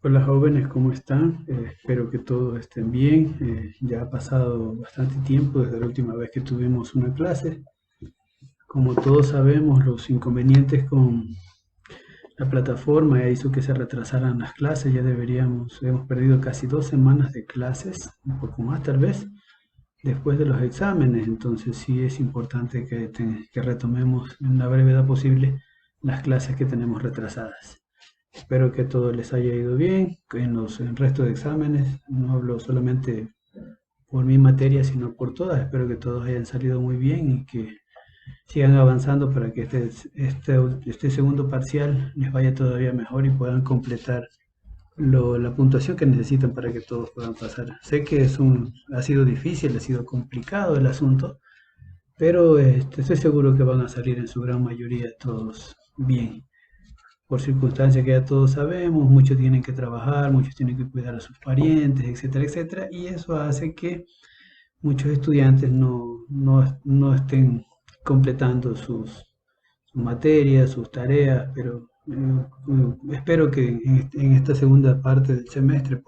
Hola jóvenes, ¿cómo están? Espero que todos estén bien. Ya ha pasado bastante tiempo desde la última vez que tuvimos una clase. Como todos sabemos, los inconvenientes con la plataforma ya hizo que se retrasaran las clases. Hemos perdido casi 2 semanas de clases, un poco más tal vez, después de los exámenes. Entonces sí es importante que retomemos en la brevedad posible las clases que tenemos retrasadas. Espero que todo les haya ido bien en el resto de exámenes. No hablo solamente por mi materia, sino por todas. Espero que todos hayan salido muy bien y que sigan avanzando para que este segundo parcial les vaya todavía mejor y puedan completar la puntuación que necesitan para que todos puedan pasar. Sé que ha sido difícil, ha sido complicado el asunto, pero estoy seguro que van a salir en su gran mayoría todos bien por circunstancias que ya todos sabemos, muchos tienen que trabajar, muchos tienen que cuidar a sus parientes, etcétera, etcétera, y eso hace que muchos estudiantes no estén completando sus materias, sus tareas, pero espero que en esta segunda parte del semestre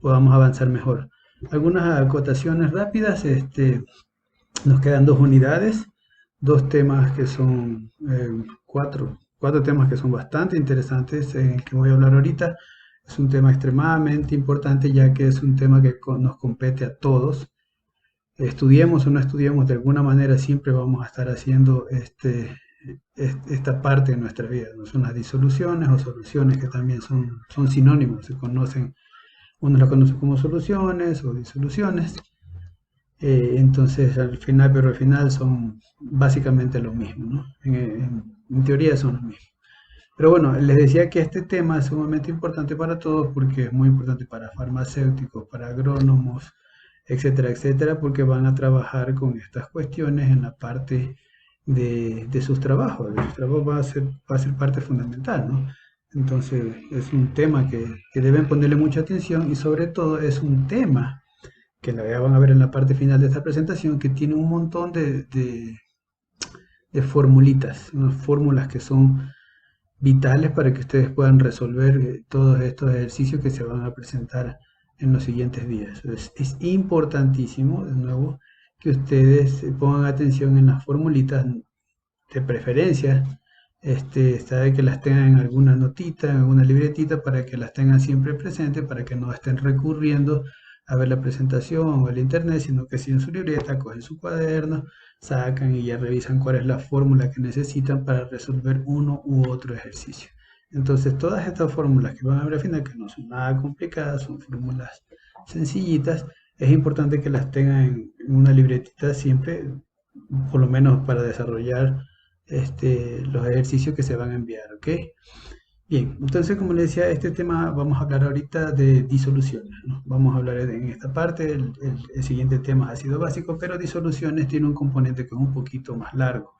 podamos avanzar mejor. Algunas acotaciones rápidas, nos quedan 2 unidades, dos temas que son cuatro temas que son bastante interesantes, en el que voy a hablar ahorita. Es un tema extremadamente importante ya que es un tema que nos compete a todos. Estudiemos o no estudiemos, de alguna manera siempre vamos a estar haciendo esta parte de nuestra vida. No son las disoluciones o soluciones que también son sinónimos, se conocen, uno las conoce como soluciones o disoluciones. Entonces, pero al final son básicamente lo mismo, ¿no? En teoría son lo mismo. Pero bueno, les decía que este tema es sumamente importante para todos porque es muy importante para farmacéuticos, para agrónomos, etcétera, etcétera, porque van a trabajar con estas cuestiones en la parte de sus trabajos. De sus trabajos va a ser parte fundamental, ¿no? Entonces, es un tema que deben ponerle mucha atención y sobre todo es un tema que la van a ver en la parte final de esta presentación, que tiene un montón de formulitas, unas fórmulas que son vitales para que ustedes puedan resolver todos estos ejercicios que se van a presentar en los siguientes días. Es importantísimo, de nuevo, que ustedes pongan atención en las formulitas, de preferencia, sabe que las tengan en alguna notita, en alguna libretita, para que las tengan siempre presentes, para que no estén recurriendo a ver la presentación o el internet, sino que si en su libreta cogen su cuaderno, sacan y ya revisan cuál es la fórmula que necesitan para resolver uno u otro ejercicio. Entonces, todas estas fórmulas que van a ver al final, que no son nada complicadas, son fórmulas sencillitas, es importante que las tengan en una libretita siempre, por lo menos para desarrollar los ejercicios que se van a enviar, ¿ok? Bien, entonces como les decía, este tema vamos a hablar ahorita de disoluciones, ¿no? Vamos a hablar en esta parte, el siguiente tema ha sido básico, pero disoluciones tiene un componente que es un poquito más largo,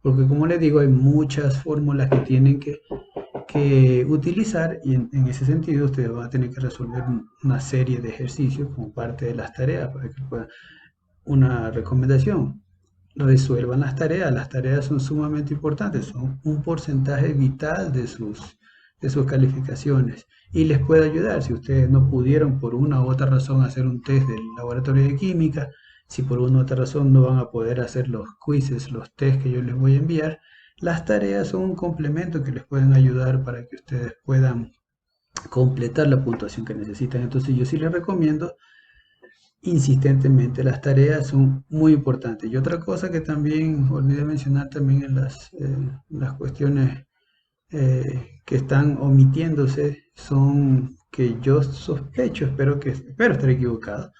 porque como les digo, hay muchas fórmulas que tienen que utilizar y en ese sentido ustedes van a tener que resolver una serie de ejercicios como parte de las tareas para que puedan. Una recomendación: resuelvan las tareas son sumamente importantes, son un porcentaje vital de sus calificaciones y les puede ayudar si ustedes no pudieron por una u otra razón hacer un test del laboratorio de química, si por una u otra razón no van a poder hacer los quizzes, los test que yo les voy a enviar. Las tareas son un complemento que les pueden ayudar para que ustedes puedan completar la puntuación que necesitan. Entonces yo sí les recomiendo insistentemente. Las tareas son muy importantes. Y otra cosa que también olvidé mencionar también en las cuestiones que están omitiéndose son que yo sospecho, espero estar equivocado,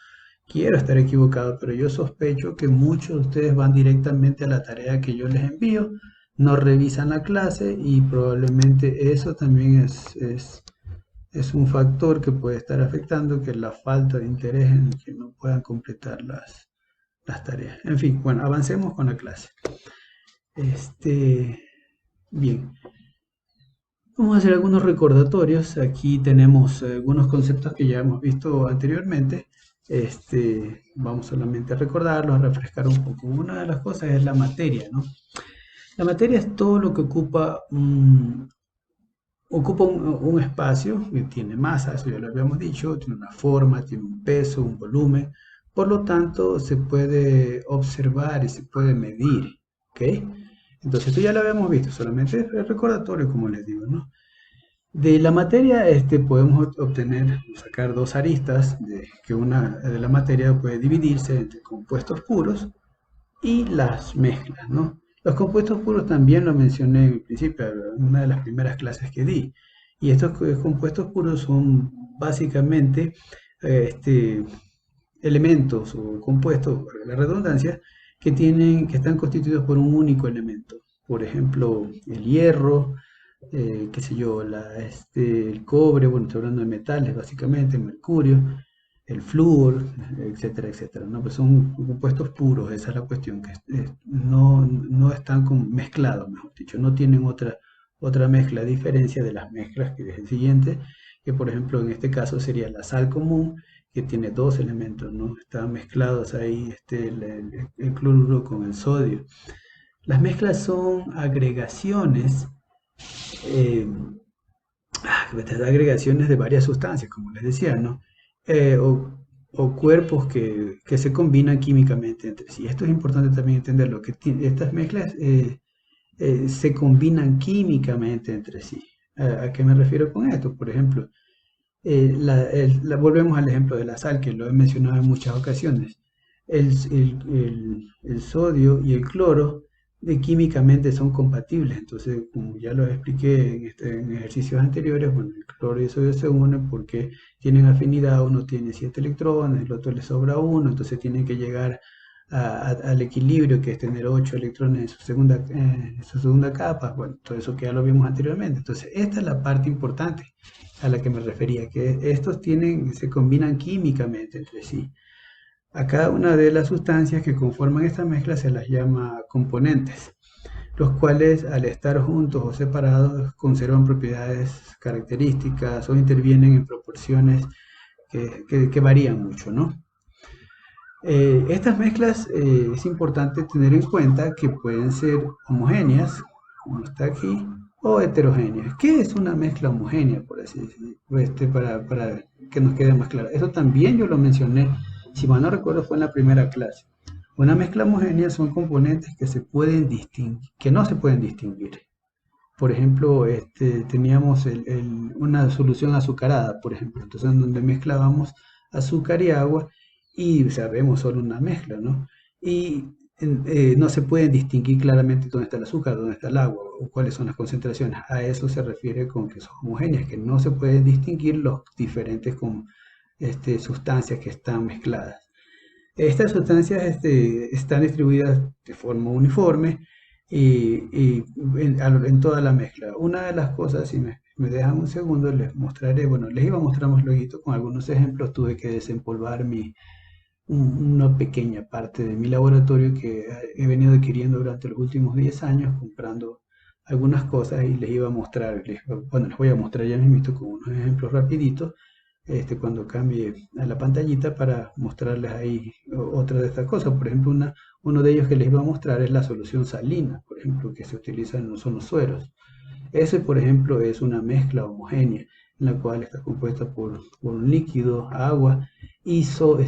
quiero estar equivocado, pero yo sospecho que muchos de ustedes van directamente a la tarea que yo les envío, no revisan la clase y probablemente eso también es un factor que puede estar afectando que la falta de interés en que no puedan completar las tareas. En fin, bueno, avancemos con la clase. Este, bien, vamos a hacer algunos recordatorios. Aquí tenemos algunos conceptos que ya hemos visto anteriormente. Vamos solamente a recordarlos, a refrescar un poco. Una de las cosas es la materia, ¿no? La materia es todo lo que ocupa ocupa un espacio y tiene masa, eso ya lo habíamos dicho, tiene una forma, tiene un peso, un volumen, por lo tanto se puede observar y se puede medir, ¿ok? Entonces esto ya lo habíamos visto, solamente es recordatorio, como les digo, ¿no? De la materia podemos obtener, sacar dos aristas, que una de la materia puede dividirse entre compuestos puros y las mezclas, ¿no? Los compuestos puros también lo mencioné en principio, en una de las primeras clases que di. Y estos compuestos puros son básicamente elementos o compuestos, para la redundancia, que están constituidos por un único elemento. Por ejemplo, el hierro, qué sé yo, el cobre, bueno, estoy hablando de metales básicamente, el mercurio, el flúor, etcétera, etcétera, ¿no? Pues son compuestos puros, esa es la cuestión, que no están mezclados, mejor dicho, no tienen otra mezcla, a diferencia de las mezclas que es el siguiente, que por ejemplo en este caso sería la sal común, que tiene dos elementos, ¿no? Están mezclados ahí el cloruro con el sodio. Las mezclas son agregaciones eh, estas agregaciones de varias sustancias, como les decía, ¿no? O cuerpos que se combinan químicamente entre sí. Esto es importante también entenderlo, que estas mezclas se combinan químicamente entre sí. ¿A qué me refiero con esto? Por ejemplo, volvemos al ejemplo de la sal, que lo he mencionado en muchas ocasiones. El sodio y el cloro químicamente son compatibles, entonces, como ya lo expliqué en ejercicios anteriores, bueno, el cloro y el sodio se unen porque tienen afinidad, uno tiene 7 electrones, el otro le sobra uno, entonces tienen que llegar al equilibrio, que es tener 8 electrones en su segunda capa, bueno, todo eso que ya lo vimos anteriormente. Entonces, esta es la parte importante a la que me refería, que estos se combinan químicamente entre sí. A cada una de las sustancias que conforman esta mezcla se las llama componentes, los cuales al estar juntos o separados conservan propiedades características o intervienen en proporciones que varían mucho, ¿no? Estas mezclas es importante tener en cuenta que pueden ser homogéneas, como está aquí, o heterogéneas. ¿Qué es una mezcla homogénea, por así decirlo? Para que nos quede más claro. Eso también yo lo mencioné, si mal no recuerdo, fue en la primera clase. Una mezcla homogénea son componentes que se pueden distinguir, que no se pueden distinguir. Por ejemplo, teníamos una solución azucarada, por ejemplo, entonces en donde mezclábamos azúcar y agua y sabemos solo una mezcla, ¿no? Y no se pueden distinguir claramente dónde está el azúcar, dónde está el agua o cuáles son las concentraciones. A eso se refiere con que son homogéneas, que no se pueden distinguir los diferentes sustancias que están mezcladas. Estas sustancias están distribuidas de forma uniforme y en toda la mezcla. Una de las cosas, si me dejan un segundo, les mostraré, bueno, les iba a mostrar más luego con algunos ejemplos. Tuve que desempolvar una pequeña parte de mi laboratorio que he venido adquiriendo durante los últimos 10 años, comprando algunas cosas y les iba a mostrar, bueno, les voy a mostrar ya mismo con unos ejemplos rapiditos cuando cambie a la pantallita para mostrarles ahí otra de estas cosas. Por ejemplo, uno de ellos que les iba a mostrar es la solución salina, por ejemplo, que se utiliza son los sueros. Ese, por ejemplo, es una mezcla homogénea en la cual está compuesta por un líquido, agua y sodio,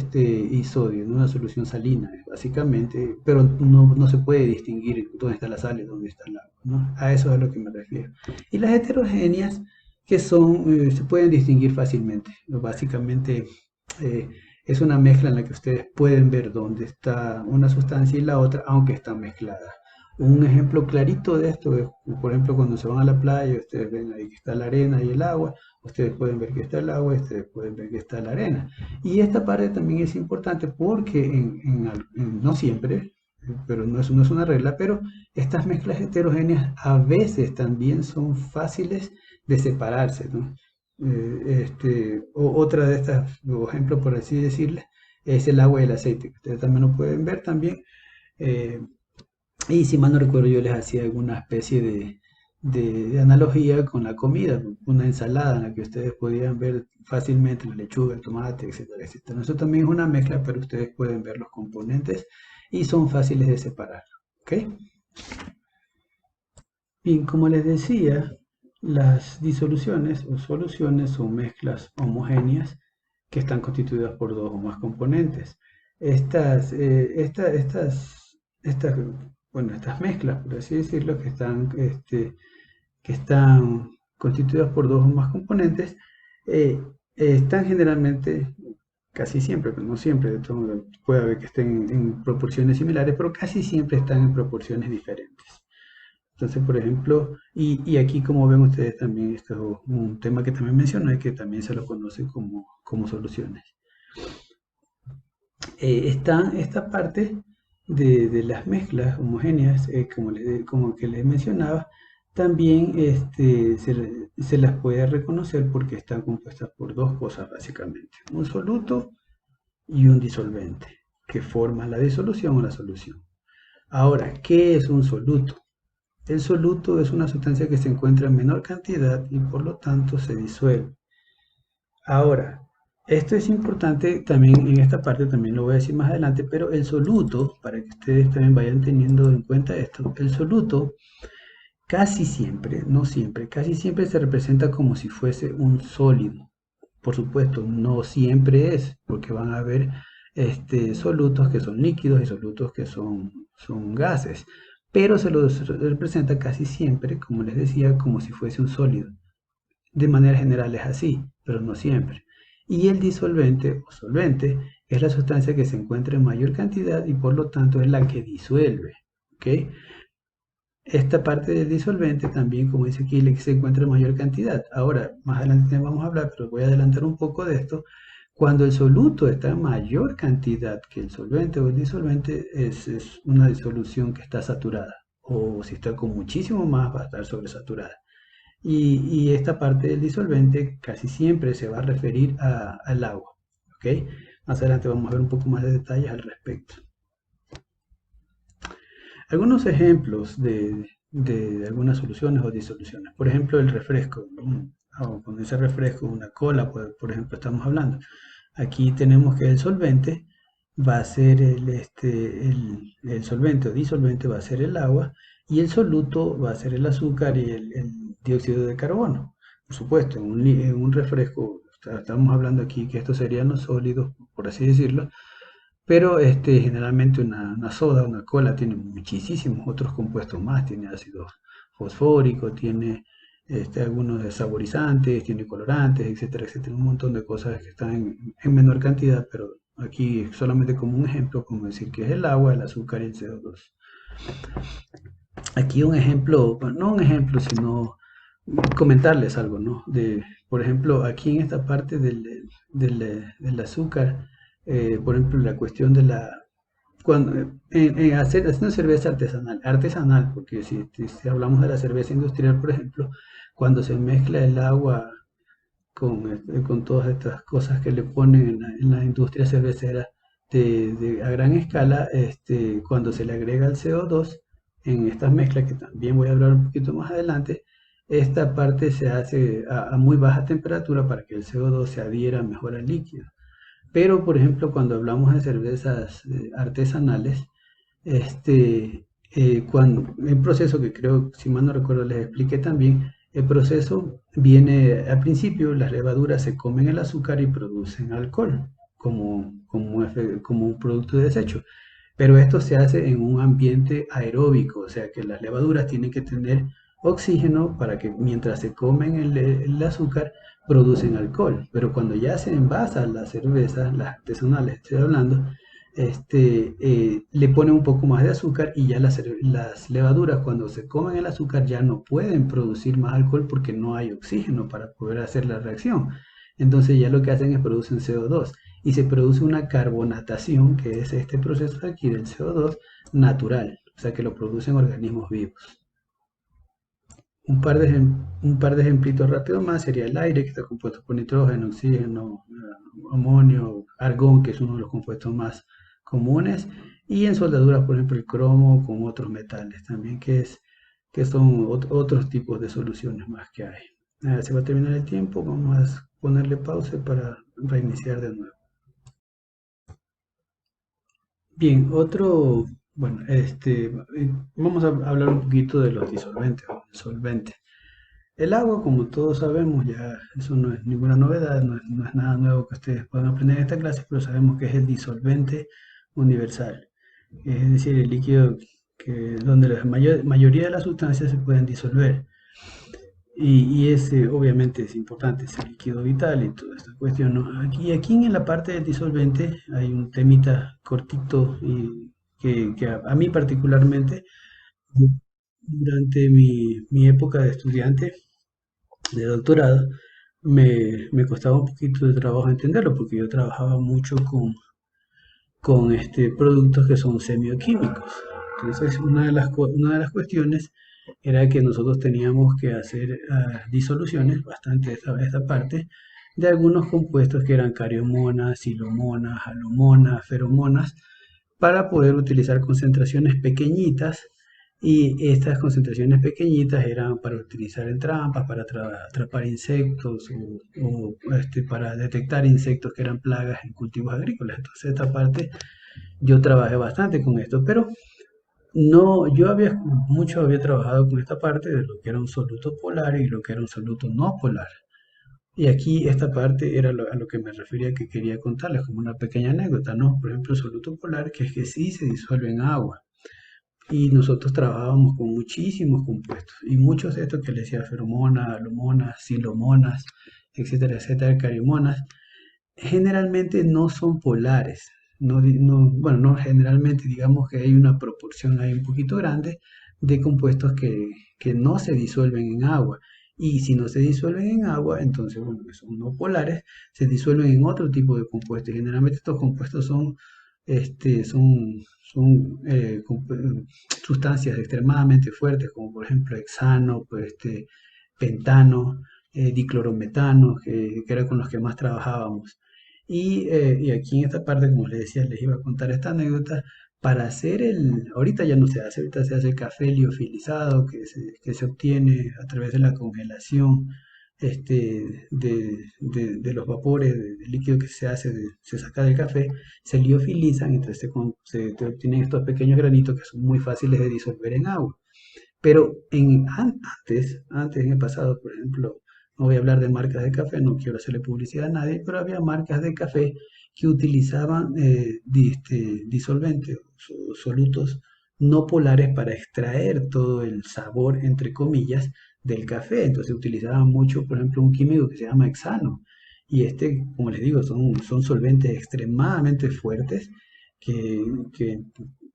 en una solución salina, básicamente, pero no se puede distinguir dónde está la sal y dónde está el agua, ¿no? A eso es a lo que me refiero. Y las heterogéneas, que se pueden distinguir fácilmente. Básicamente es una mezcla en la que ustedes pueden ver dónde está una sustancia y la otra, aunque están mezcladas. Un ejemplo clarito de esto es, por ejemplo, cuando se van a la playa, ustedes ven ahí que está la arena y el agua, ustedes pueden ver que está el agua, ustedes pueden ver que está la arena. Y esta parte también es importante porque no siempre, pero no es una regla, pero estas mezclas heterogéneas a veces también son fáciles de separarse, ¿no? Otra de estas, ejemplos por así decirles, es el agua y el aceite, que ustedes también lo pueden ver también. eh, y si mal no recuerdo, yo les hacía alguna especie de analogía con la comida, una ensalada en la que ustedes podían ver fácilmente la lechuga, el tomate, etcétera, etcétera. Eso también es una mezcla, pero ustedes pueden ver los componentes y son fáciles de separar. ¿Ok? Bien, como les decía, Las disoluciones o soluciones son mezclas homogéneas que están constituidas por dos o más componentes. Estas, bueno, estas mezclas, por así decirlo, que están constituidas por dos o más componentes, eh, están generalmente, casi siempre, pero no siempre, de todo, puede haber que estén en proporciones similares, pero casi siempre están en proporciones diferentes. Entonces, por ejemplo, y aquí como ven ustedes también, esto es un tema que también mencioné, que también se lo conoce como soluciones. Está esta parte de las mezclas homogéneas, como que les mencionaba, también se las puede reconocer porque están compuestas por dos cosas básicamente, un soluto y un disolvente, que forman la disolución o la solución. Ahora, ¿qué es un soluto? El soluto es una sustancia que se encuentra en menor cantidad y por lo tanto se disuelve. Ahora, esto es importante también en esta parte, también lo voy a decir más adelante, pero el soluto, para que ustedes también vayan teniendo en cuenta esto, el soluto casi siempre, no siempre, casi siempre se representa como si fuese un sólido. Por supuesto, no siempre es, porque van a haber solutos que son líquidos y solutos que son gases, pero se los representa casi siempre, como les decía, como si fuese un sólido. De manera general es así, pero no siempre. Y el disolvente o solvente es la sustancia que se encuentra en mayor cantidad y por lo tanto es la que disuelve. ¿Ok? Esta parte del disolvente también, como dice aquí, se encuentra en mayor cantidad. Ahora, más adelante vamos a hablar, pero voy a adelantar un poco de esto. Cuando el soluto está en mayor cantidad que el solvente o el disolvente, es una disolución que está saturada. O si está con muchísimo más, va a estar sobresaturada. Y esta parte del disolvente casi siempre se va a referir al agua. ¿Ok? Más adelante vamos a ver un poco más de detalles al respecto. Algunos ejemplos de algunas soluciones o disoluciones. Por ejemplo, el refresco. O con ese refresco, una cola, por ejemplo, estamos hablando. Aquí tenemos que el solvente va a ser el solvente o disolvente va a ser el agua y el soluto va a ser el azúcar y el dióxido de carbono. Por supuesto, en un refresco, estamos hablando aquí que estos serían los sólidos, por así decirlo, pero generalmente una soda, una cola, tiene muchísimos otros compuestos más. Tiene ácido fosfórico, tiene algunos desaborizantes, tiene colorantes, etcétera, etcétera. Un montón de cosas que están en menor cantidad, pero aquí solamente como un ejemplo, como decir que es el agua, el azúcar y el CO2. Aquí un ejemplo, bueno, no un ejemplo, sino comentarles algo, ¿no? Por ejemplo, aquí en esta parte del azúcar, por ejemplo, la cuestión de cuando, haciendo cerveza artesanal, porque si hablamos de la cerveza industrial, por ejemplo, cuando se mezcla el agua con todas estas cosas que le ponen en la industria cervecera a gran escala, cuando se le agrega el CO2 en estas mezclas, que también voy a hablar un poquito más adelante, esta parte se hace a muy baja temperatura para que el CO2 se adhiera mejor al líquido. Pero, por ejemplo, cuando hablamos de cervezas artesanales, el proceso que creo, si mal no recuerdo, les expliqué también, el proceso viene al principio, las levaduras se comen el azúcar y producen alcohol como un producto de desecho. Pero esto se hace en un ambiente aeróbico, o sea que las levaduras tienen que tener oxígeno para que mientras se comen el azúcar producen alcohol. Pero cuando ya se envasan las cervezas, las artesanales, estoy hablando, le ponen un poco más de azúcar y ya las levaduras cuando se comen el azúcar ya no pueden producir más alcohol porque no hay oxígeno para poder hacer la reacción. Entonces ya lo que hacen es producen CO2 y se produce una carbonatación, que es este proceso de aquí del CO2 natural, o sea que lo producen organismos vivos. Un par de ejemplitos rápidos más sería el aire, que está compuesto por nitrógeno, oxígeno, amonio, argón, que es uno de los compuestos más comunes, y en soldaduras, por ejemplo, el cromo con otros metales también, que son otros tipos de soluciones más que hay. Se va a terminar el tiempo, vamos a ponerle pausa para reiniciar de nuevo. Bien, bueno, vamos a hablar un poquito de los disolventes o solventes. El agua, como todos sabemos, ya eso no es ninguna novedad, no es nada nuevo que ustedes puedan aprender en esta clase, pero sabemos que es el disolvente universal. Es decir, el líquido donde la mayoría de las sustancias se pueden disolver. Y ese obviamente es importante, es el líquido vital y toda esta cuestión, ¿no? Aquí en la parte del disolvente hay un temita cortito y que a mí particularmente, durante mi época de estudiante, de doctorado, me costaba un poquito de trabajo entenderlo porque yo trabajaba mucho con productos que son semioquímicos. Entonces, una de las cuestiones era que nosotros teníamos que hacer disoluciones, bastante esta parte, de algunos compuestos que eran cariomonas, silomonas, halomonas, feromonas, para poder utilizar concentraciones pequeñitas y estas concentraciones pequeñitas eran para utilizar en trampas, para atrapar insectos o para detectar insectos que eran plagas en cultivos agrícolas. Entonces esta parte yo trabajé bastante con esto, pero no, mucho había trabajado con esta parte de lo que era un soluto polar y lo que era un soluto no polar. Y aquí esta parte era a lo que me refería que quería contarles como una pequeña anécdota, ¿no? Por ejemplo, el soluto polar, que es que sí se disuelve en agua. Y nosotros trabajábamos con muchísimos compuestos. Y muchos de estos que les decía, feromonas, alomonas, silomonas, etcétera, etcétera, cariomonas, generalmente no son polares. Bueno, no generalmente, digamos que hay una proporción ahí un poquito grande de compuestos que no se disuelven en agua. Y si no se disuelven en agua, entonces, bueno, que son no polares, se disuelven en otro tipo de compuestos. Generalmente estos compuestos son sustancias extremadamente fuertes, como por ejemplo hexano, pues, pentano, diclorometano, que era con los que más trabajábamos. Y aquí en esta parte, como les decía, les iba a contar esta anécdota. Para hacer ahorita ya no se hace, ahorita se hace café liofilizado que se obtiene a través de la congelación de los vapores del líquido que se hace, se saca del café, se liofilizan, entonces te obtienen estos pequeños granitos que son muy fáciles de disolver en agua. Pero antes en el pasado, por ejemplo, no voy a hablar de marcas de café, no quiero hacerle publicidad a nadie, pero había marcas de café que utilizaban disolventes, solutos no polares para extraer todo el sabor, entre comillas, del café. Entonces utilizaban mucho, por ejemplo, un químico que se llama hexano. Y como les digo, son solventes extremadamente fuertes que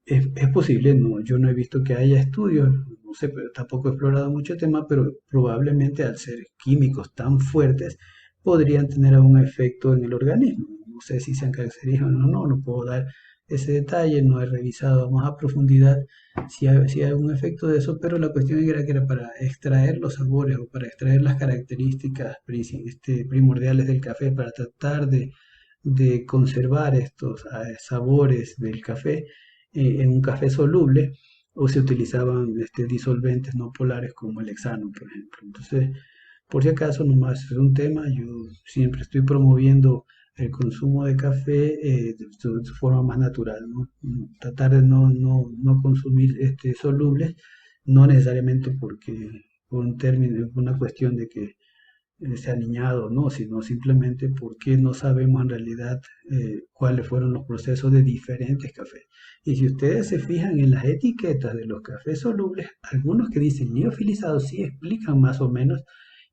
es posible, no, yo no he visto que haya estudios, no sé, pero tampoco he explorado mucho el tema, pero probablemente al ser químicos tan fuertes podrían tener algún efecto en el organismo. No sé si sean cancerígenos o no, no puedo dar ese detalle, no he revisado más a profundidad si hay algún efecto de eso, pero la cuestión era que era para extraer los sabores o para extraer las características primordiales del café, para tratar de conservar estos sabores del café en un café soluble, o se utilizaban disolventes no polares como el hexano, por ejemplo. Entonces, por si acaso, nomás es un tema, yo siempre estoy promoviendo el consumo de café de su forma más natural, ¿no? Tratar de no consumir solubles, no necesariamente por un término, por una cuestión de que sea niñado, no, sino simplemente porque no sabemos en realidad cuáles fueron los procesos de diferentes cafés. Y si ustedes se fijan en las etiquetas de los cafés solubles, algunos que dicen liofilizados sí explican más o menos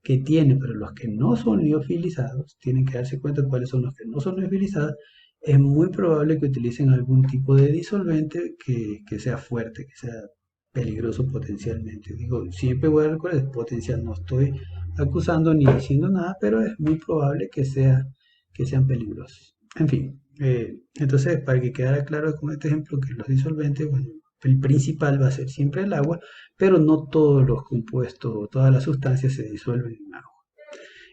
qué tiene, pero los que no son liofilizados, tienen que darse cuenta cuáles son los que no son liofilizados. Es muy probable que utilicen algún tipo de disolvente que sea fuerte, que sea peligroso potencialmente. Digo, siempre voy a recordar, es potencial, no estoy acusando ni diciendo nada, pero es muy probable que sean peligrosos. En fin, entonces para que quedara claro con este ejemplo que los disolventes, bueno, el principal va a ser siempre el agua, pero no todos los compuestos, todas las sustancias se disuelven en agua.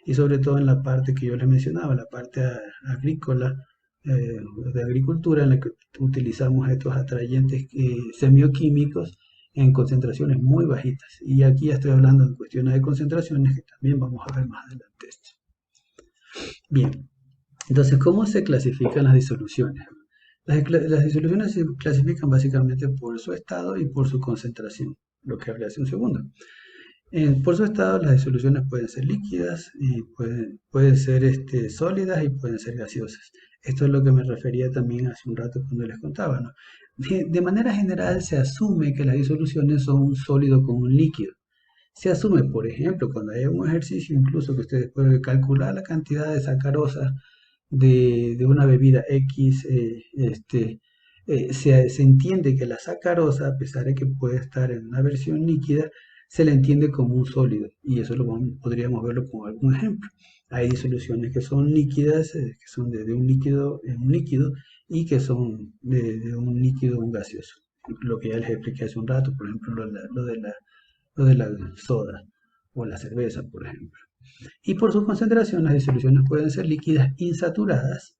Y sobre todo en la parte que yo les mencionaba, la parte agrícola, de agricultura, en la que utilizamos estos atrayentes semioquímicos en concentraciones muy bajitas. Y aquí ya estoy hablando en cuestiones de concentraciones que también vamos a ver más adelante esto. Bien, entonces, ¿cómo se clasifican las disoluciones? Las disoluciones se clasifican básicamente por su estado y por su concentración, lo que hablé hace un segundo. Por su estado, las disoluciones pueden ser líquidas y pueden ser sólidas y pueden ser gaseosas. Esto es lo que me refería también hace un rato cuando les contaba, ¿no? De manera general se asume que las disoluciones son un sólido con un líquido. Se asume, por ejemplo, cuando hay un ejercicio incluso que ustedes pueden calcular la cantidad de sacarosa de una bebida X, se entiende que la sacarosa, a pesar de que puede estar en una versión líquida, se le entiende como un sólido. Y eso podríamos verlo con algún ejemplo. Hay disoluciones que son líquidas, que son de un líquido en un líquido, y que son de un líquido a un gaseoso. Lo que ya les expliqué hace un rato, por ejemplo, lo de la soda o la cerveza, por ejemplo. Y por su concentración, las disoluciones pueden ser líquidas insaturadas,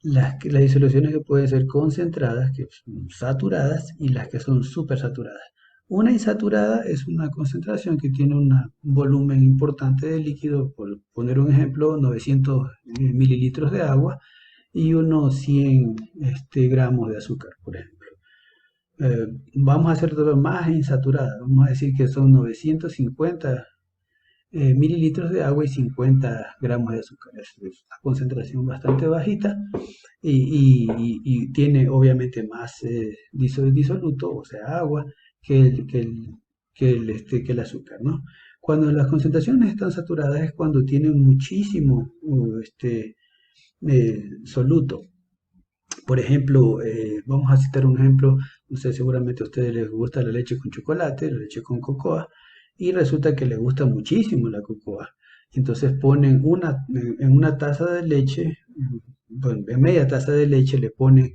las disoluciones que pueden ser concentradas, que son saturadas, y las que son supersaturadas. Una insaturada es una concentración que tiene un volumen importante de líquido, por poner un ejemplo, 900 mililitros de agua y unos 100 gramos de azúcar, por ejemplo. Vamos a hacer todo más insaturada, vamos a decir que son 950 mililitros de agua y 50 gramos de azúcar. Es una concentración bastante bajita y tiene obviamente más disoluto, o sea, agua, que el azúcar, ¿no? Cuando las concentraciones están saturadas es cuando tienen muchísimo soluto. Por ejemplo, vamos a citar un ejemplo, no sé, seguramente a ustedes les gusta la leche con chocolate, la leche con cocoa, y resulta que les gusta muchísimo la cocoa. Entonces ponen en una taza de leche, bueno, en media taza de leche le ponen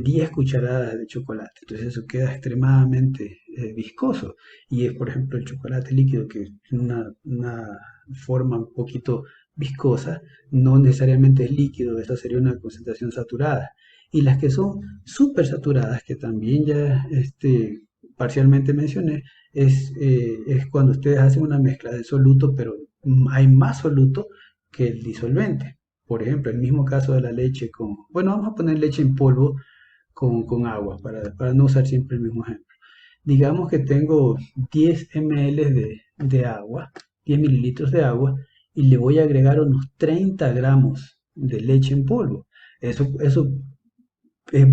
10 cucharadas de chocolate. Entonces eso queda extremadamente viscoso. Y es, por ejemplo, el chocolate líquido, que es una forma un poquito viscosa, no necesariamente es líquido, esta sería una concentración saturada. Y las que son súper saturadas, que también ya parcialmente mencioné, es cuando ustedes hacen una mezcla de soluto, pero hay más soluto que el disolvente. Por ejemplo, el mismo caso de la leche bueno, vamos a poner leche en polvo con agua para no usar siempre el mismo ejemplo. Digamos que tengo 10 ml de agua, 10 mililitros de agua, y le voy a agregar unos 30 gramos de leche en polvo. Eso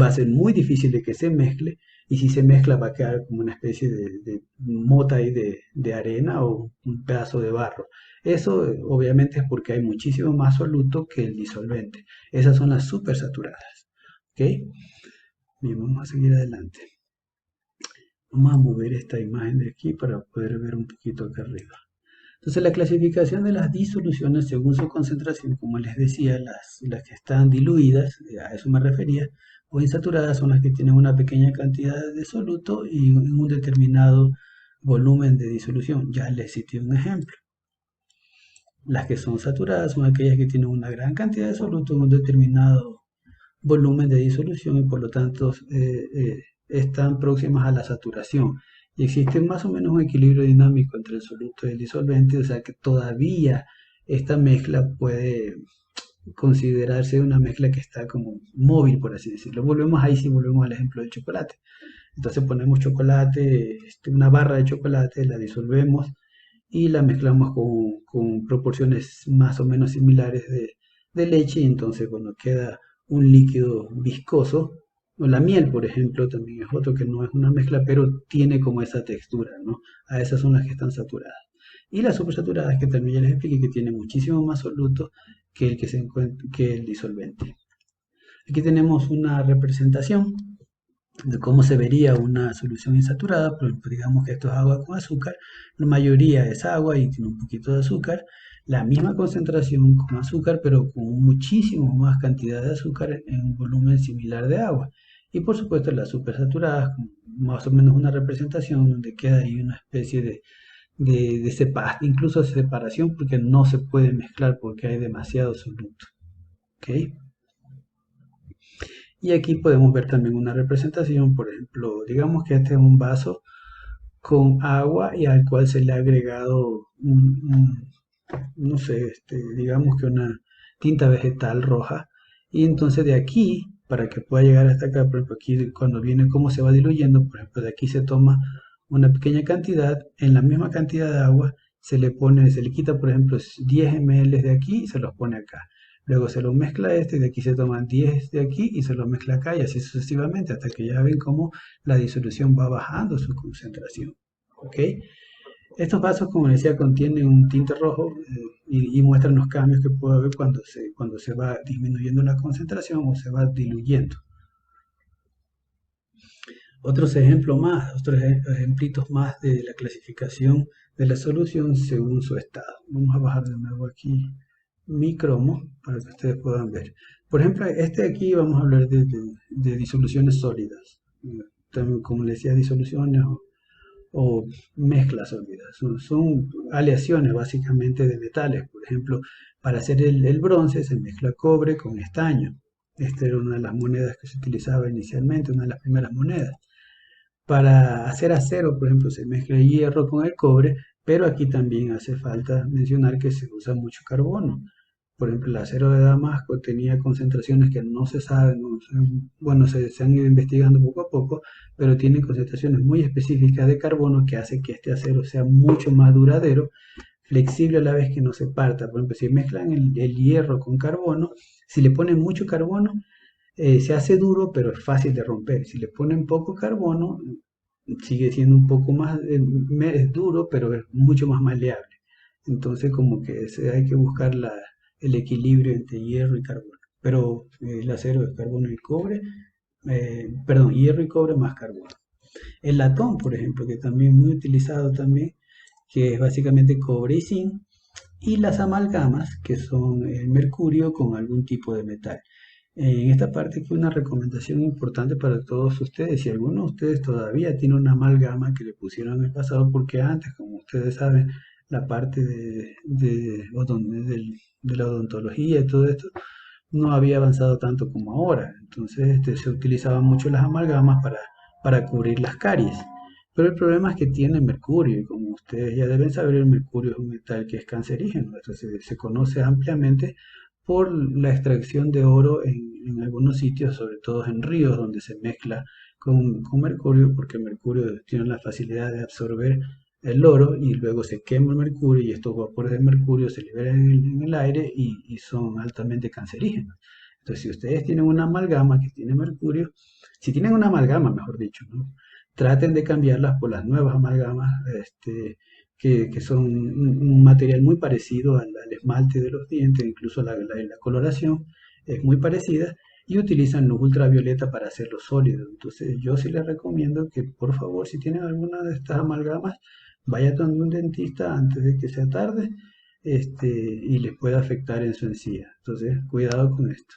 va a ser muy difícil de que se mezcle, y si se mezcla va a quedar como una especie de mota ahí de arena o un pedazo de barro. Eso obviamente es porque hay muchísimo más soluto que el disolvente. Esas son las supersaturadas. ¿Ok? Bien, vamos a seguir adelante. Vamos a mover esta imagen de aquí para poder ver un poquito acá arriba. Entonces, la clasificación de las disoluciones según su concentración, como les decía, las que están diluidas, a eso me refería, o insaturadas son las que tienen una pequeña cantidad de soluto y un determinado volumen de disolución. Ya les cité un ejemplo. Las que son saturadas son aquellas que tienen una gran cantidad de soluto en un determinado volumen de disolución y por lo tanto están próximas a la saturación. Y existe más o menos un equilibrio dinámico entre el soluto y el disolvente, o sea que todavía esta mezcla puede considerarse una mezcla que está como móvil, por así decirlo. Ahí sí volvemos al ejemplo del chocolate. Entonces ponemos chocolate, una barra de chocolate, la disolvemos y la mezclamos con proporciones más o menos similares de leche y entonces, bueno, queda un líquido viscoso. O la miel, por ejemplo, también es otro que no es una mezcla, pero tiene como esa textura, ¿no? A esas son las que están saturadas. Y las supersaturadas, que también ya les expliqué, que tienen muchísimo más soluto que el que se encuentra, que el disolvente. Aquí tenemos una representación de cómo se vería una solución insaturada. Por ejemplo, digamos que esto es agua con azúcar, la mayoría es agua y tiene un poquito de azúcar, la misma concentración con azúcar, pero con muchísimo más cantidad de azúcar en un volumen similar de agua. Y por supuesto las supersaturadas, más o menos una representación donde queda ahí una especie incluso separación, porque no se puede mezclar porque hay demasiado soluto. ¿Ok? Y aquí podemos ver también una representación, por ejemplo, digamos que este es un vaso con agua y al cual se le ha agregado no sé, digamos que una tinta vegetal roja. Y entonces de aquí, para que pueda llegar hasta acá, por ejemplo, aquí cuando viene cómo se va diluyendo, por ejemplo, de aquí se toma una pequeña cantidad, en la misma cantidad de agua se le quita, por ejemplo, 10 ml de aquí y se los pone acá. Luego se lo mezcla este, de aquí se toman 10 de aquí y se lo mezcla acá y así sucesivamente hasta que ya ven cómo la disolución va bajando su concentración. ¿Ok? Estos vasos, como les decía, contienen un tinte rojo y muestran los cambios que puede haber cuando se va disminuyendo la concentración o se va diluyendo. Otros ejemplos más, otros ejemplitos más de la clasificación de la solución según su estado. Vamos a bajar de nuevo aquí mi cromo para que ustedes puedan ver. Por ejemplo, este de aquí vamos a hablar de disoluciones sólidas. También, como les decía, disoluciones o mezclas sólidas. Son aleaciones básicamente de metales. Por ejemplo, para hacer el bronce se mezcla cobre con estaño. Esta era una de las monedas que se utilizaba inicialmente, una de las primeras monedas. Para hacer acero, por ejemplo, se mezcla el hierro con el cobre, pero aquí también hace falta mencionar que se usa mucho carbono. Por ejemplo, el acero de Damasco tenía concentraciones que no se saben, bueno, se han ido investigando poco a poco, pero tienen concentraciones muy específicas de carbono que hace que este acero sea mucho más duradero, flexible a la vez que no se parta. Por ejemplo, si mezclan el hierro con carbono, si le ponen mucho carbono, se hace duro, pero es fácil de romper. Si le ponen poco carbono, sigue siendo un poco más es duro, pero es mucho más maleable. Entonces, como que hay que buscar el equilibrio entre hierro y carbono. Pero el acero es carbono y cobre, perdón, hierro y cobre más carbono. El latón, por ejemplo, que también es muy utilizado también, que es básicamente cobre y zinc, y las amalgamas, que son el mercurio con algún tipo de metal. En esta parte aquí una recomendación importante para todos ustedes. Si alguno de ustedes todavía tiene una amalgama que le pusieron en el pasado, porque antes, como ustedes saben, la parte de la odontología y todo esto no había avanzado tanto como ahora. Entonces se utilizaban mucho las amalgamas para cubrir las caries. Pero el problema es que tiene mercurio y como ustedes ya deben saber, el mercurio es un metal que es cancerígeno. Entonces se conoce ampliamente por la extracción de oro en algunos sitios, sobre todo en ríos donde se mezcla con mercurio, porque el mercurio tiene la facilidad de absorber el oro y luego se quema el mercurio y estos vapores de mercurio se liberan en el aire y son altamente cancerígenos. Entonces, si ustedes tienen una amalgama que tiene mercurio, si tienen una amalgama, mejor dicho, ¿no? Traten de cambiarlas por las nuevas amalgamas, que son un material muy parecido al esmalte de los dientes, incluso la coloración es muy parecida y utilizan luz ultravioleta para hacerlo sólido. Entonces yo sí les recomiendo que por favor si tienen alguna de estas amalgamas, vaya donde un dentista antes de que sea tarde y les pueda afectar en su encía. Entonces cuidado con esto.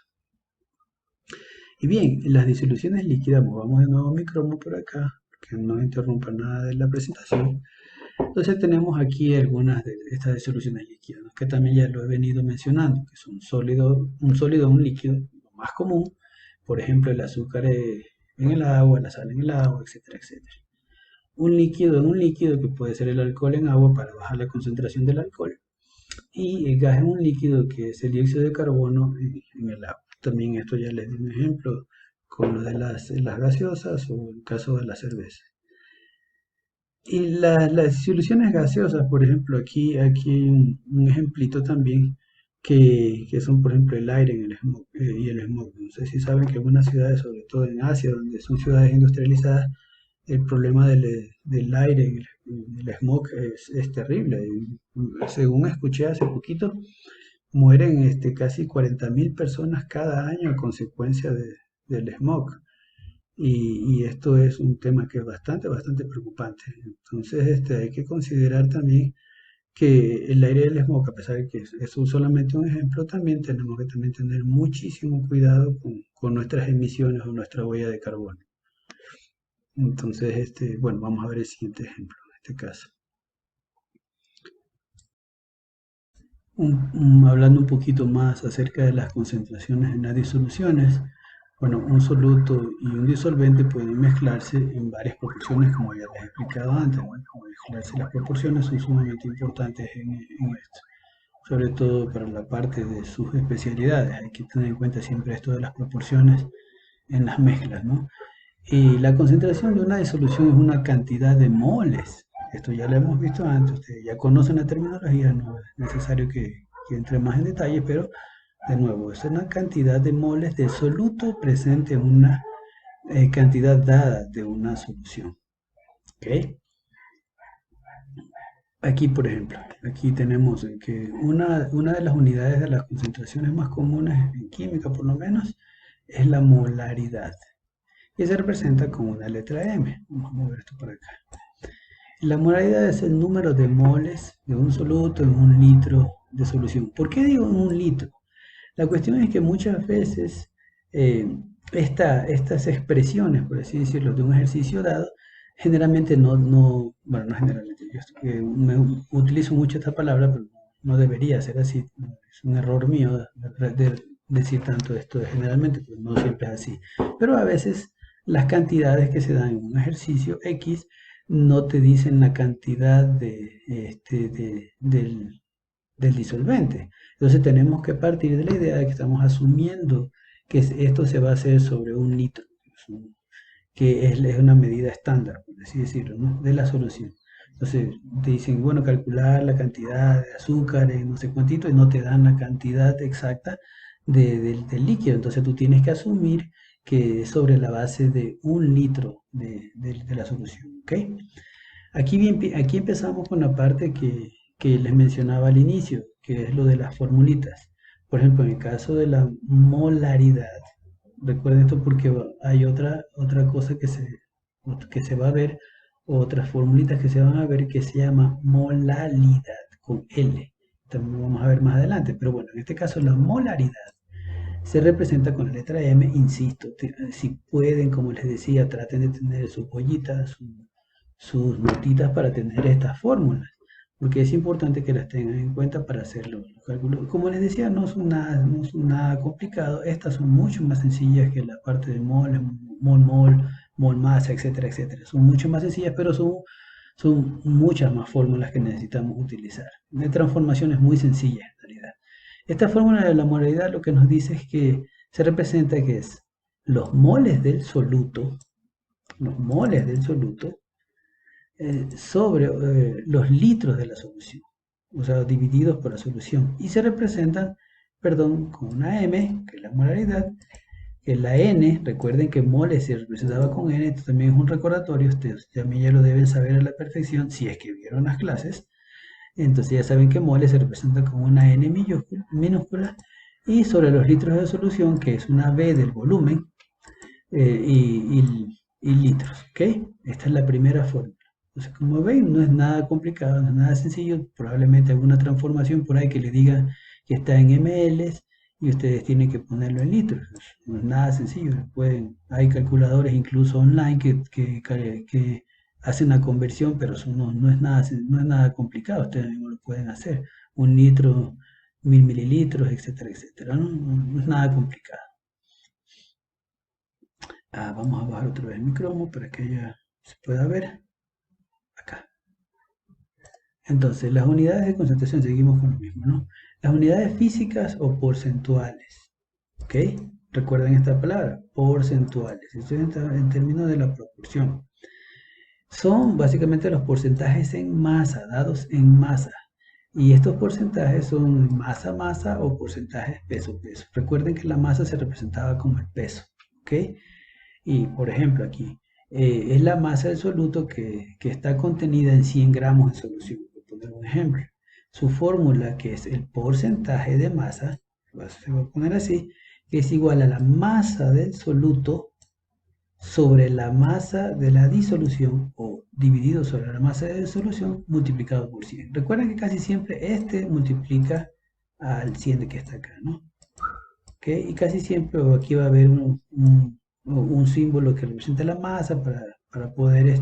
Y bien, las disoluciones líquidas, movamos de nuevo mi cromo por acá, que no interrumpa nada de la presentación. Entonces tenemos aquí algunas de estas disoluciones líquidas, ¿no? Que también ya lo he venido mencionando, que son un sólido o un líquido, lo más común, por ejemplo el azúcar en el agua, la sal en el agua, etcétera, etcétera. Un líquido en un líquido que puede ser el alcohol en agua para bajar la concentración del alcohol. Y el gas en un líquido que es el dióxido de carbono en el agua. También esto ya les di un ejemplo con lo de las gaseosas o el caso de la cerveza. Y las soluciones gaseosas, por ejemplo, aquí hay un ejemplito también que son, por ejemplo, el aire y el smog. No sé si saben que algunas ciudades, sobre todo en Asia, donde son ciudades industrializadas, el problema del aire, el smog es terrible. Según escuché hace poquito, mueren casi 40.000 personas cada año a consecuencia del smog. Y esto es un tema que es bastante, bastante preocupante. Entonces, hay que considerar también que el aire del smog, a pesar de que es solamente un ejemplo, también tenemos que también tener muchísimo cuidado con nuestras emisiones o nuestra huella de carbono. Entonces, bueno, vamos a ver el siguiente ejemplo en este caso. Hablando un poquito más acerca de las concentraciones en las disoluciones, bueno, un soluto y un disolvente pueden mezclarse en varias proporciones, como ya les he explicado antes. Bueno, mezclarse las proporciones son sumamente importantes en esto, sobre todo para la parte de sus especialidades. Hay que tener en cuenta siempre esto de las proporciones en las mezclas, ¿no? Y la concentración de una disolución es una cantidad de moles. Esto ya lo hemos visto antes, ustedes ya conocen la terminología, no es necesario que entre más en detalle, pero de nuevo, es una cantidad de moles de soluto presente en una cantidad dada de una solución. ¿Ok? Aquí, por ejemplo, aquí tenemos que una de las unidades de las concentraciones más comunes en química, por lo menos, es la molaridad. Y se representa con una letra M. Vamos a mover esto por acá. La molaridad es el número de moles de un soluto en un litro de solución. ¿Por qué digo en un litro? La cuestión es que muchas veces eh, estas expresiones, por así decirlo, de un ejercicio dado, generalmente bueno, no generalmente, yo utilizo mucho esta palabra, pero no debería ser así. Es un error mío de decir tanto esto de generalmente, pues no siempre es así. Pero a veces las cantidades que se dan en un ejercicio X no te dicen la cantidad del disolvente. Entonces tenemos que partir de la idea de que estamos asumiendo que esto se va a hacer sobre un litro, que es una medida estándar, por así decirlo, ¿no? De la solución. Entonces te dicen, bueno, calcular la cantidad de azúcar en no sé cuántito y no te dan la cantidad exacta del líquido. Entonces tú tienes que asumir que es sobre la base de un litro de la solución, ¿ok? Aquí empezamos con la parte que les mencionaba al inicio, que es lo de las formulitas. Por ejemplo, en el caso de la molaridad, recuerden esto porque hay otra cosa que se va a ver, otras formulitas que se van a ver que se llama molalidad, con L. También lo vamos a ver más adelante, pero bueno, en este caso la molaridad se representa con la letra M, insisto, si pueden, como les decía, traten de tener sus ollitas, sus notitas para tener estas fórmulas, porque es importante que las tengan en cuenta para hacer los cálculos. Como les decía, no son nada complicado, estas son mucho más sencillas que la parte de mol, masa, etcétera, etcétera. Son mucho más sencillas, pero son muchas más fórmulas que necesitamos utilizar. Hay transformaciones muy sencillas en realidad. Esta fórmula de la molaridad lo que nos dice es que se representa que es los moles del soluto sobre los litros de la solución, o sea, divididos por la solución, y se representan, perdón, con una M, que es la molaridad, que la N, recuerden que moles se representaba con N, esto también es un recordatorio, ustedes también ya lo deben saber a la perfección, si es que vieron las clases, entonces ya saben que moles se representa con una N minúscula, y sobre los litros de solución, que es una V del volumen, y litros, ¿ok? Esta es la primera fórmula. Entonces, como ven, no es nada complicado, no es nada sencillo. Probablemente alguna transformación por ahí que le diga que está en ml y ustedes tienen que ponerlo en litros. No es nada sencillo. Hay calculadores incluso online que hacen la conversión, pero eso no es nada complicado. Ustedes mismos lo pueden hacer. Un litro, 1000 mililitros, etcétera, etcétera. No es nada complicado. Vamos a bajar otra vez el micrófono para que ya se pueda ver acá. Entonces, las unidades de concentración, seguimos con lo mismo, ¿no? Las unidades físicas o porcentuales, ¿ok? Recuerden esta palabra, porcentuales. Esto es en términos de la proporción. Son básicamente los porcentajes en masa, dados en masa. Y estos porcentajes son masa-masa o porcentajes peso-peso. Recuerden que la masa se representaba como el peso, ¿ok? Y, por ejemplo, aquí es la masa del soluto que está contenida en 100 gramos de solución. Voy a poner un ejemplo. Su fórmula, que es el porcentaje de masa, se va a poner así, que es igual a la masa del soluto sobre la masa de la disolución o dividido sobre la masa de disolución multiplicado por 100. Recuerden que casi siempre este multiplica al 100 de que está acá, ¿no? ¿Okay? Y casi siempre aquí va a haber un símbolo que representa la masa para poder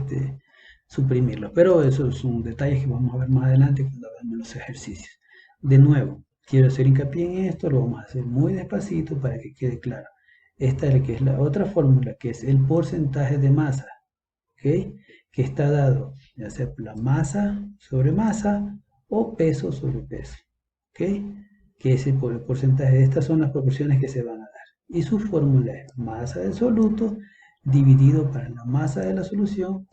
suprimirlo. Pero eso es un detalle que vamos a ver más adelante cuando hagamos los ejercicios. De nuevo, quiero hacer hincapié en esto, lo vamos a hacer muy despacito para que quede claro. Esta es la que es la otra fórmula, que es el porcentaje de masa, ¿okay? Que está dado ya sea por la masa sobre masa o peso sobre peso, ¿okay? Que es el porcentaje. Estas son las proporciones que se van a dar. Y su fórmula es masa del soluto dividido para la masa de la solución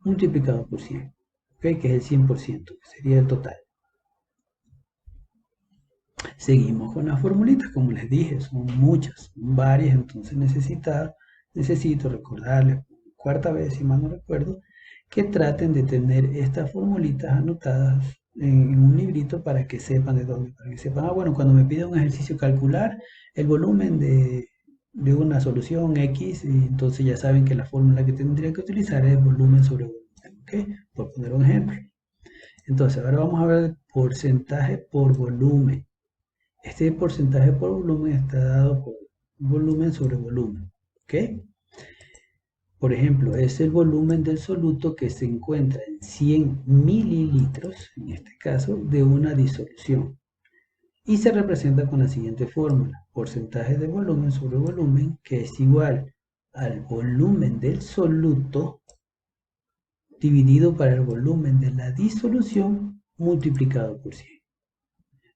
multiplicado por 100, ¿ok? Que es el 100%, que sería el total. Seguimos con las formulitas, como les dije, son muchas, son varias, entonces necesito recordarles por cuarta vez, si mal no recuerdo, que traten de tener estas formulitas anotadas en un librito para que sepan de dónde, para que sepan, bueno, cuando me piden un ejercicio calcular el volumen de una solución X, y entonces ya saben que la fórmula que tendría que utilizar es volumen sobre volumen, ¿ok? Por poner un ejemplo. Entonces, ahora vamos a ver el porcentaje por volumen. Este porcentaje por volumen está dado por volumen sobre volumen, ¿ok? Por ejemplo, es el volumen del soluto que se encuentra en 100 mililitros, en este caso, de una disolución. Y se representa con la siguiente fórmula: porcentaje de volumen sobre volumen, que es igual al volumen del soluto dividido para el volumen de la disolución multiplicado por 100.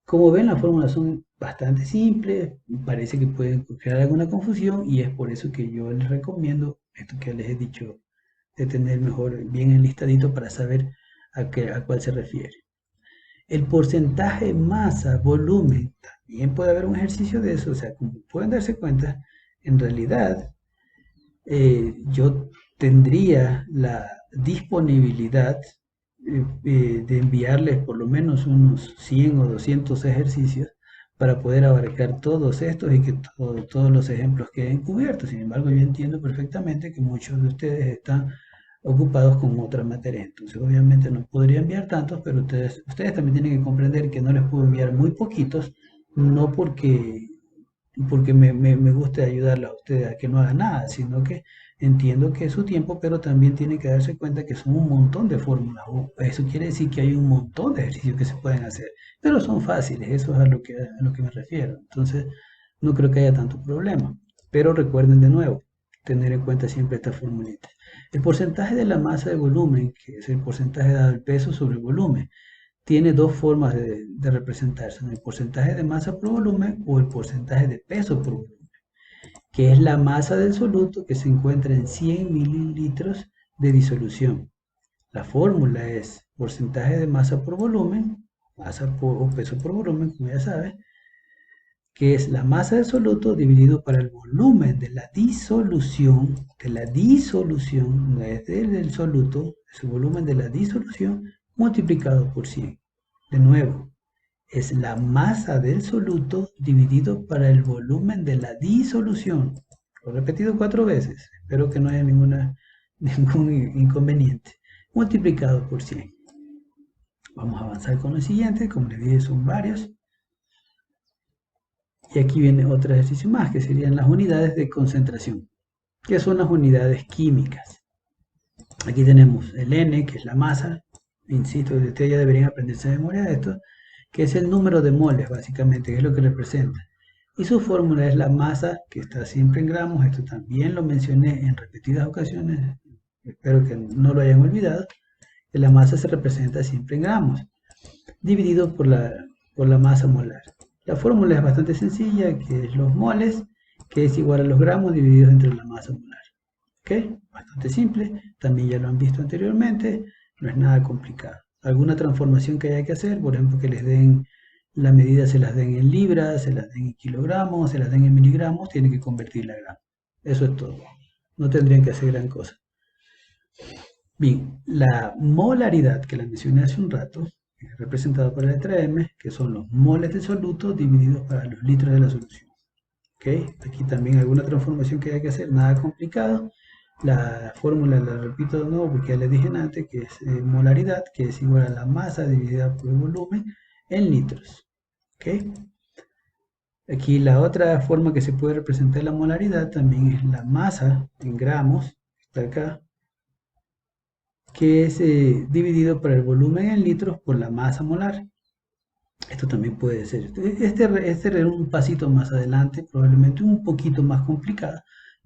Como ven, las fórmulas son bastante simples, parece que pueden crear alguna confusión y es por eso que yo les recomiendo esto que les he dicho, de tener mejor bien enlistadito para saber a cuál se refiere. El porcentaje masa-volumen, también puede haber un ejercicio de eso, o sea, como pueden darse cuenta, en realidad yo tendría la disponibilidad de enviarles por lo menos unos 100 o 200 ejercicios para poder abarcar todos estos y que todos los ejemplos queden cubiertos. Sin embargo, yo entiendo perfectamente que muchos de ustedes están ocupados con otras materias, entonces obviamente no podría enviar tantos, pero ustedes también tienen que comprender que no les puedo enviar muy poquitos, no porque me guste ayudarles a ustedes a que no hagan nada, sino que entiendo que es su tiempo, pero también tienen que darse cuenta que son un montón de fórmulas. Eso quiere decir que hay un montón de ejercicios que se pueden hacer, pero son fáciles, eso es a lo que me refiero. Entonces, no creo que haya tanto problema. Pero recuerden de nuevo, tener en cuenta siempre esta formulita. El porcentaje de la masa de volumen, que es el porcentaje dado el peso sobre el volumen, tiene dos formas de representarse: el porcentaje de masa por volumen o el porcentaje de peso por volumen, que es la masa del soluto que se encuentra en 100 mililitros de disolución. La fórmula es porcentaje de masa por volumen, o peso por volumen, como ya saben, que es la masa del soluto dividido para el volumen de la disolución, no es del soluto, es el volumen de la disolución multiplicado por 100. De nuevo, es la masa del soluto dividido para el volumen de la disolución. Lo he repetido 4 veces, espero que no haya ningún inconveniente. Multiplicado por 100. Vamos a avanzar con lo siguiente, como les dije son varios. Y aquí viene otro ejercicio más, que serían las unidades de concentración, que son las unidades químicas. Aquí tenemos el N, que es la masa. Insisto, ustedes ya deberían aprenderse de memoria de esto, que es el número de moles, básicamente, que es lo que representa. Y su fórmula es la masa, que está siempre en gramos. Esto también lo mencioné en repetidas ocasiones, espero que no lo hayan olvidado, que la masa se representa siempre en gramos, dividido por la masa molar. La fórmula es bastante sencilla, que es los moles, que es igual a los gramos divididos entre la masa molar. ¿Ok? Bastante simple, también ya lo han visto anteriormente, no es nada complicado. Alguna transformación que haya que hacer, por ejemplo, que les den la medida, se las den en libras, se las den en kilogramos, se las den en miligramos, tienen que convertirla a gramos. Eso es todo. No tendrían que hacer gran cosa. Bien, la molaridad, que la mencioné hace un rato, es representada por la letra M, que son los moles de soluto divididos para los litros de la solución. ¿Ok? Aquí también alguna transformación que haya que hacer, nada complicado. La fórmula la repito de nuevo porque ya les dije antes, que es molaridad, que es igual a la masa dividida por el volumen en litros. ¿Ok? Aquí la otra forma que se puede representar la molaridad también es la masa en gramos, está acá, que es dividido por el volumen en litros por la masa molar. Esto también puede ser. Este es un pasito más adelante, probablemente un poquito más complicado,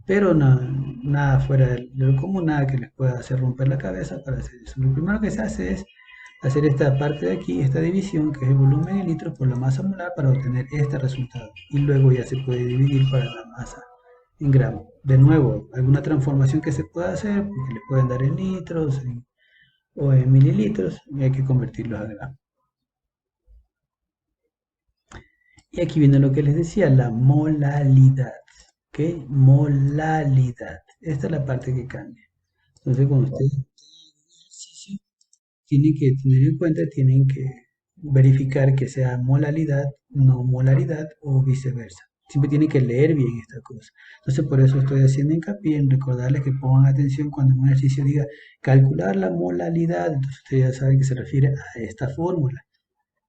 pero nada fuera de lo común, nada que les pueda hacer romper la cabeza para hacer eso. Lo primero que se hace es hacer esta parte de aquí, esta división, que es el volumen en litros por la masa molar, para obtener este resultado. Y luego ya se puede dividir para la masa en gramos. De nuevo, alguna transformación que se pueda hacer, porque le pueden dar en litros o en mililitros, y hay que convertirlos a gramos. Y aquí viene lo que les decía, la molalidad. ¿Ok? Molalidad. Esta es la parte que cambia. Entonces, cuando ustedes hacen ejercicio, tienen que tener en cuenta, tienen que verificar que sea molalidad, no molaridad o viceversa. Siempre tienen que leer bien esta cosa. Entonces, por eso estoy haciendo hincapié en recordarles que pongan atención cuando en un ejercicio diga calcular la molalidad. Entonces, ustedes ya saben que se refiere a esta fórmula.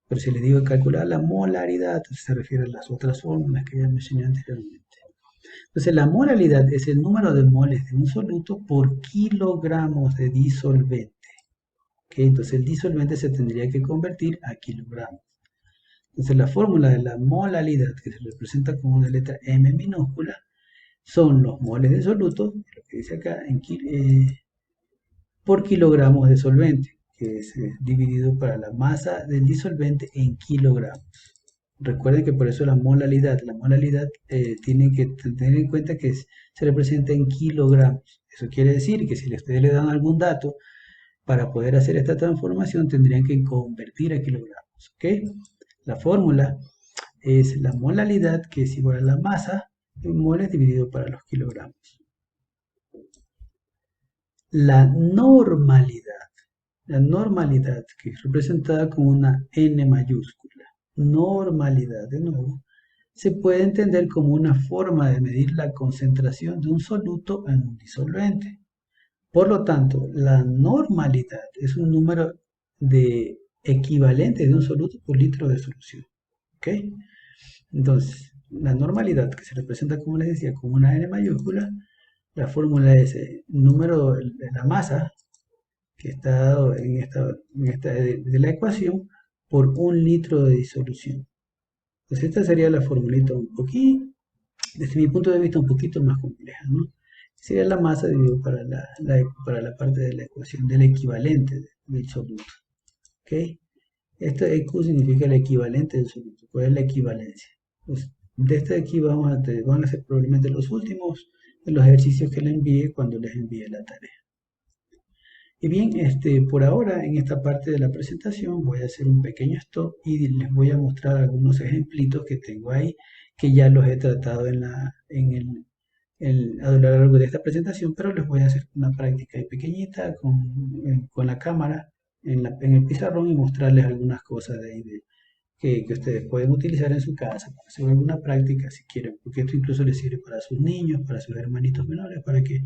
Pero si les digo calcular la molaridad, entonces se refiere a las otras fórmulas que ya mencioné anteriormente. Entonces, la molalidad es el número de moles de un soluto por kilogramos de disolvente. ¿Ok? Entonces, el disolvente se tendría que convertir a kilogramos. Entonces, la fórmula de la molalidad, que se representa con una letra M minúscula, son los moles de soluto, lo que dice acá, por kilogramos de solvente, que es dividido para la masa del disolvente en kilogramos. Recuerden que por eso la molalidad tiene que tener en cuenta que se representa en kilogramos. Eso quiere decir que si ustedes le dan algún dato, para poder hacer esta transformación tendrían que convertir a kilogramos. ¿Ok? La fórmula es la molalidad, que es igual a la masa en moles dividido para los kilogramos. La normalidad. La normalidad, que es representada con una N mayúscula. Normalidad, de nuevo, se puede entender como una forma de medir la concentración de un soluto en un disolvente. Por lo tanto, la normalidad es un número de equivalente de un soluto por litro de solución. ¿Ok? Entonces, la normalidad, que se representa, como les decía, con una N mayúscula, la fórmula es el número de la masa que está dado en esta de la ecuación por un litro de disolución. Entonces, esta sería la formulita un poquito, desde mi punto de vista, un poquito más compleja, ¿no? Sería la masa dividido para la parte de la ecuación del equivalente del soluto. ¿Ok? Esto EQ significa el equivalente del soluto. ¿Cuál es la equivalencia? Pues de este de aquí van a ser probablemente los últimos de los ejercicios que les envíe cuando les envíe la tarea. Y bien, por ahora en esta parte de la presentación voy a hacer un pequeño stop y les voy a mostrar algunos ejemplitos que tengo ahí, que ya los he tratado a lo largo de esta presentación, pero les voy a hacer una práctica ahí pequeñita con la cámara en el pizarrón y mostrarles algunas cosas de ahí que ustedes pueden utilizar en su casa para hacer alguna práctica si quieren, porque esto incluso les sirve para sus niños, para sus hermanitos menores, para que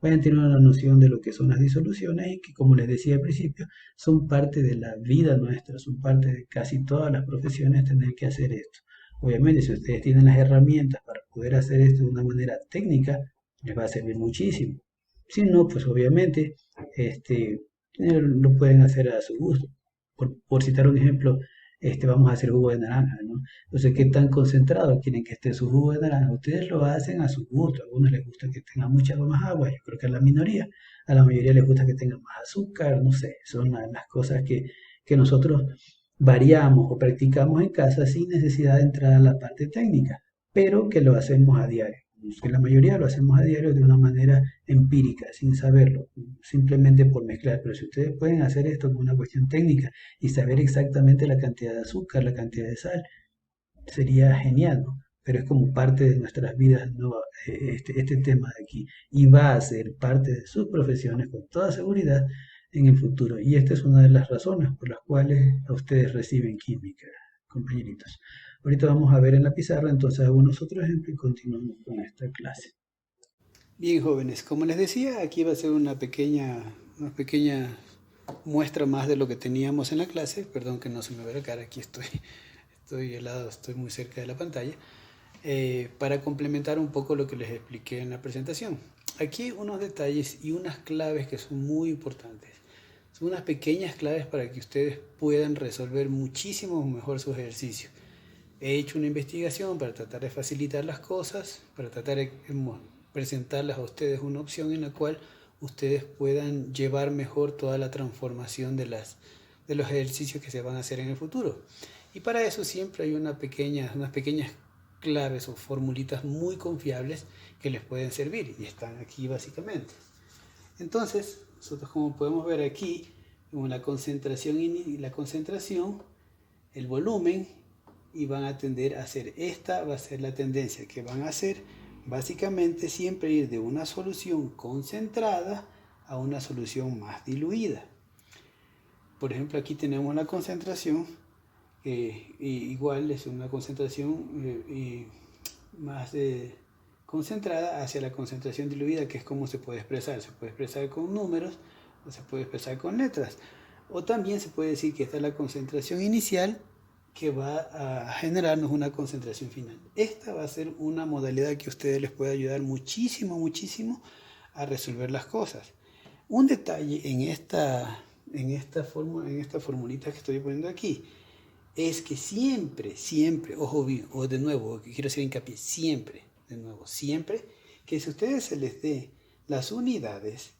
puedan tener una noción de lo que son las disoluciones y que, como les decía al principio, son parte de la vida nuestra, son parte de casi todas las profesiones tener que hacer esto. Obviamente, si ustedes tienen las herramientas para poder hacer esto de una manera técnica, les va a servir muchísimo. Si no, pues obviamente lo pueden hacer a su gusto. Por citar un ejemplo, vamos a hacer jugo de naranja, ¿no? Entonces, ¿qué tan concentrado quieren que esté su jugo de naranja? Ustedes lo hacen a su gusto. A algunos les gusta que tenga mucha más agua, yo creo que a la minoría. A la mayoría les gusta que tenga más azúcar, no sé. Son las cosas que nosotros variamos o practicamos en casa sin necesidad de entrar a la parte técnica, pero que lo hacemos a diario. Que la mayoría lo hacemos a diario de una manera empírica, sin saberlo, simplemente por mezclar. Pero si ustedes pueden hacer esto con una cuestión técnica y saber exactamente la cantidad de azúcar, la cantidad de sal, sería genial, ¿no? Pero es como parte de nuestras vidas, ¿no? Este tema de aquí. Y va a ser parte de sus profesiones con toda seguridad en el futuro. Y esta es una de las razones por las cuales a ustedes reciben química, compañeritos. Ahorita vamos a ver en la pizarra entonces algunos otros ejemplos y continuamos con esta clase. Bien, jóvenes, como les decía, aquí va a ser una pequeña muestra más de lo que teníamos en la clase. Perdón que no se me ve la cara, aquí estoy helado, estoy muy cerca de la pantalla. Para complementar un poco lo que les expliqué en la presentación. Aquí unos detalles y unas claves que son muy importantes. Son unas pequeñas claves para que ustedes puedan resolver muchísimo mejor sus ejercicios. He hecho una investigación para tratar de facilitar las cosas, para tratar de presentarles a ustedes una opción en la cual ustedes puedan llevar mejor toda la transformación de los ejercicios que se van a hacer en el futuro. Y para eso siempre hay unas pequeñas claves o formulitas muy confiables que les pueden servir y están aquí básicamente. Entonces, nosotros como podemos ver aquí, la concentración, el volumen, y van a tender a hacer, esta va a ser la tendencia que van a hacer, básicamente siempre ir de una solución concentrada a una solución más diluida. Por ejemplo, aquí tenemos la concentración, igual es una concentración más concentrada hacia la concentración diluida, que es como se puede expresar. Se puede expresar con números o se puede expresar con letras. O también se puede decir que esta es la concentración inicial que va a generarnos una concentración final. Esta va a ser una modalidad que a ustedes les puede ayudar muchísimo, muchísimo a resolver las cosas. Un detalle en esta formulita que estoy poniendo aquí es que siempre, ojo bien, o de nuevo, quiero hacer hincapié, siempre, que si a ustedes se les dé las unidades,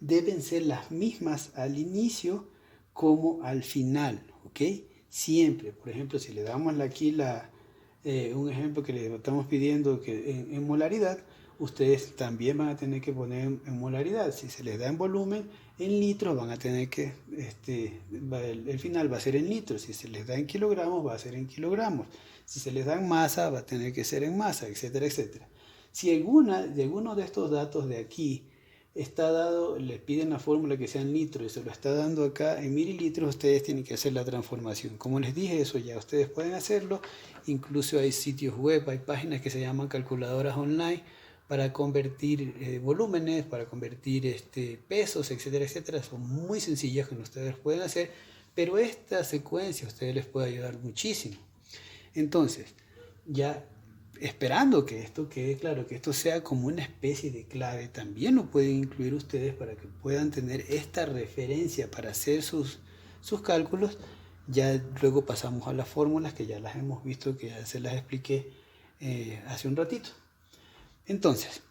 deben ser las mismas al inicio como al final, ¿ok? Siempre, por ejemplo, si le damos aquí un ejemplo que le estamos pidiendo que en molaridad, ustedes también van a tener que poner en molaridad. Si se les da en volumen, en litros, van a tener que, el final va a ser en litros. Si se les da en kilogramos, va a ser en kilogramos. Si se les da en masa, va a tener que ser en masa, etcétera, etcétera. Si alguno de estos datos de aquí está dado, les piden la fórmula que sea en litros y se lo está dando acá en mililitros, ustedes tienen que hacer la transformación. Como les dije, eso ya ustedes pueden hacerlo. Incluso hay sitios web, hay páginas que se llaman calculadoras online para convertir volúmenes, para convertir pesos, etcétera, etcétera. Son muy sencillas que ustedes pueden hacer, pero esta secuencia a ustedes les puede ayudar muchísimo. Entonces, ya esperando que esto quede claro, que esto sea como una especie de clave, también lo pueden incluir ustedes para que puedan tener esta referencia para hacer sus cálculos. Ya luego pasamos a las fórmulas que ya las hemos visto, que ya se las expliqué hace un ratito. Entonces,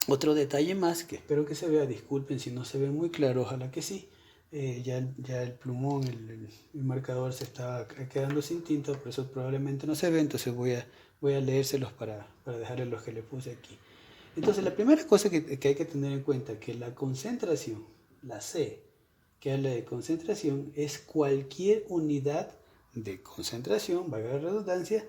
otro detalle más que espero que se vea, disculpen si no se ve muy claro, ojalá que sí. Ya el plumón, el marcador se está quedando sin tinta, por eso probablemente no se ve, entonces voy a leérselos para dejarles los que le puse aquí. Entonces, la primera cosa que hay que tener en cuenta es que la concentración, la C, que habla de concentración, es cualquier unidad de concentración, valga la redundancia,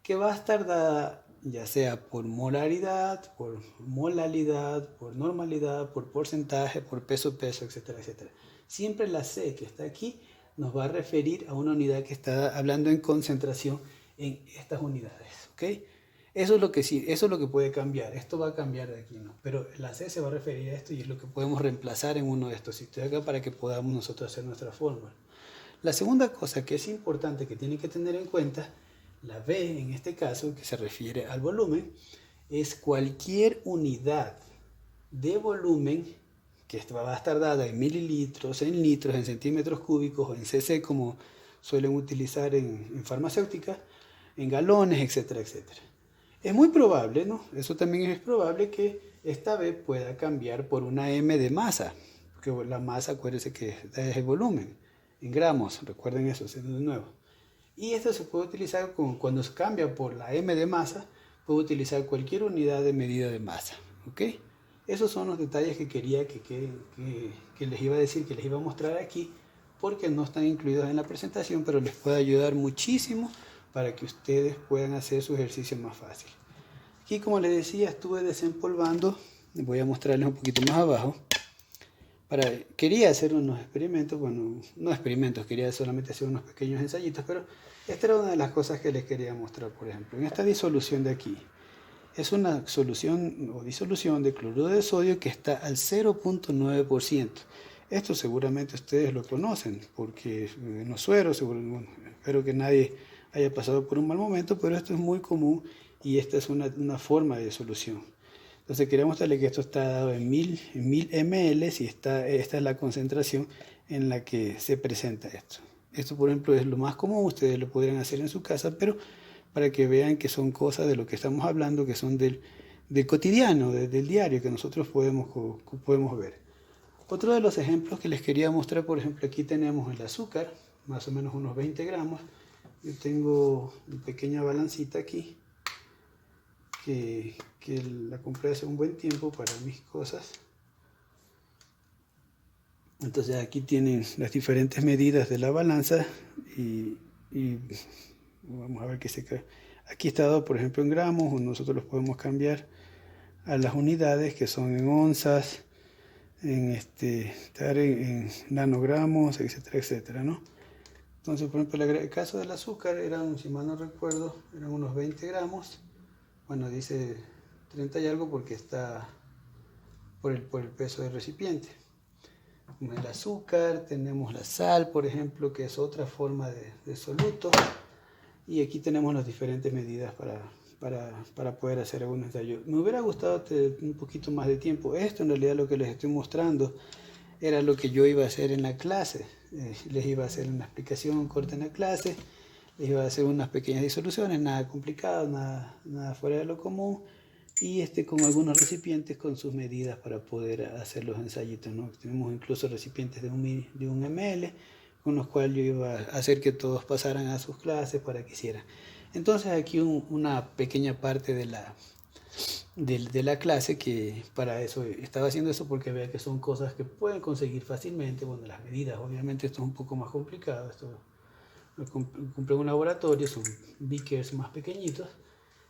que va a estar dada ya sea por molaridad, por molalidad, por normalidad, por porcentaje, por peso, etcétera, etcétera. Siempre la C que está aquí nos va a referir a una unidad que está hablando en concentración en estas unidades, ¿ok? Eso es lo que sí, eso es lo que puede cambiar. Esto va a cambiar de aquí, ¿no? Pero la C se va a referir a esto y es lo que podemos reemplazar en uno de estos sitios acá para que podamos nosotros hacer nuestra fórmula. La segunda cosa que es importante que tienen que tener en cuenta, la B en este caso, que se refiere al volumen, es cualquier unidad de volumen que va a estar dada en mililitros, en litros, en centímetros cúbicos o en cc como suelen utilizar en farmacéutica, en galones, etcétera, etcétera. Es muy probable, ¿no? Eso también es probable que esta B pueda cambiar por una M de masa, porque la masa, acuérdense que es el volumen, en gramos, recuerden eso, de nuevo. Y esto se puede utilizar cuando se cambia por la M de masa, puede utilizar cualquier unidad de medida de masa, ¿ok? Esos son los detalles que quería que les iba a decir, que les iba a mostrar aquí, porque no están incluidos en la presentación, pero les puede ayudar muchísimo para que ustedes puedan hacer su ejercicio más fácil. Aquí, como les decía, estuve desempolvando, voy a mostrarles un poquito más abajo. Quería hacer unos experimentos, bueno, no experimentos, quería solamente hacer unos pequeños ensayitos, pero esta era una de las cosas que les quería mostrar. Por ejemplo, en esta disolución de aquí, es una solución o disolución de cloruro de sodio que está al 0.9%. Esto seguramente ustedes lo conocen, porque en los sueros, bueno, espero que nadie haya pasado por un mal momento, pero esto es muy común y esta es una forma de solución. Entonces quería mostrarle que esto está dado en 1000 ml y esta es la concentración en la que se presenta esto. Esto, por ejemplo, es lo más común, ustedes lo podrían hacer en su casa, pero para que vean que son cosas de lo que estamos hablando, que son del cotidiano, del diario, que nosotros podemos ver. Otro de los ejemplos que les quería mostrar, por ejemplo, aquí tenemos el azúcar, más o menos unos 20 gramos. Yo tengo una pequeña balancita aquí. que la compré hace un buen tiempo para mis cosas. Entonces aquí tienen las diferentes medidas de la balanza y vamos a ver qué se cae. Aquí está dado, por ejemplo, en gramos, o nosotros los podemos cambiar a las unidades que son en onzas, en nanogramos, etcétera, etcétera, ¿no? Entonces, por ejemplo, el caso del azúcar eran, si mal no recuerdo, eran unos 20 gramos. Bueno, dice 30 y algo porque está por el peso del recipiente. Como el azúcar, tenemos la sal, por ejemplo, que es otra forma de soluto. Y aquí tenemos las diferentes medidas para poder hacer algún ensayo. Me hubiera gustado tener un poquito más de tiempo. Esto en realidad lo que les estoy mostrando era lo que yo iba a hacer en la clase. Les iba a hacer una explicación corta en la clase, les iba a hacer unas pequeñas disoluciones, nada complicado, nada fuera de lo común, y con algunos recipientes con sus medidas para poder hacer los ensayitos, ¿no? Tenemos incluso recipientes de un ml, con los cuales yo iba a hacer que todos pasaran a sus clases para que hicieran. Entonces aquí una pequeña parte de la clase, que para eso estaba haciendo eso, porque vea que son cosas que pueden conseguir fácilmente. Bueno, las medidas, obviamente esto es un poco más complicado, esto lo compré en un laboratorio, son beakers más pequeñitos,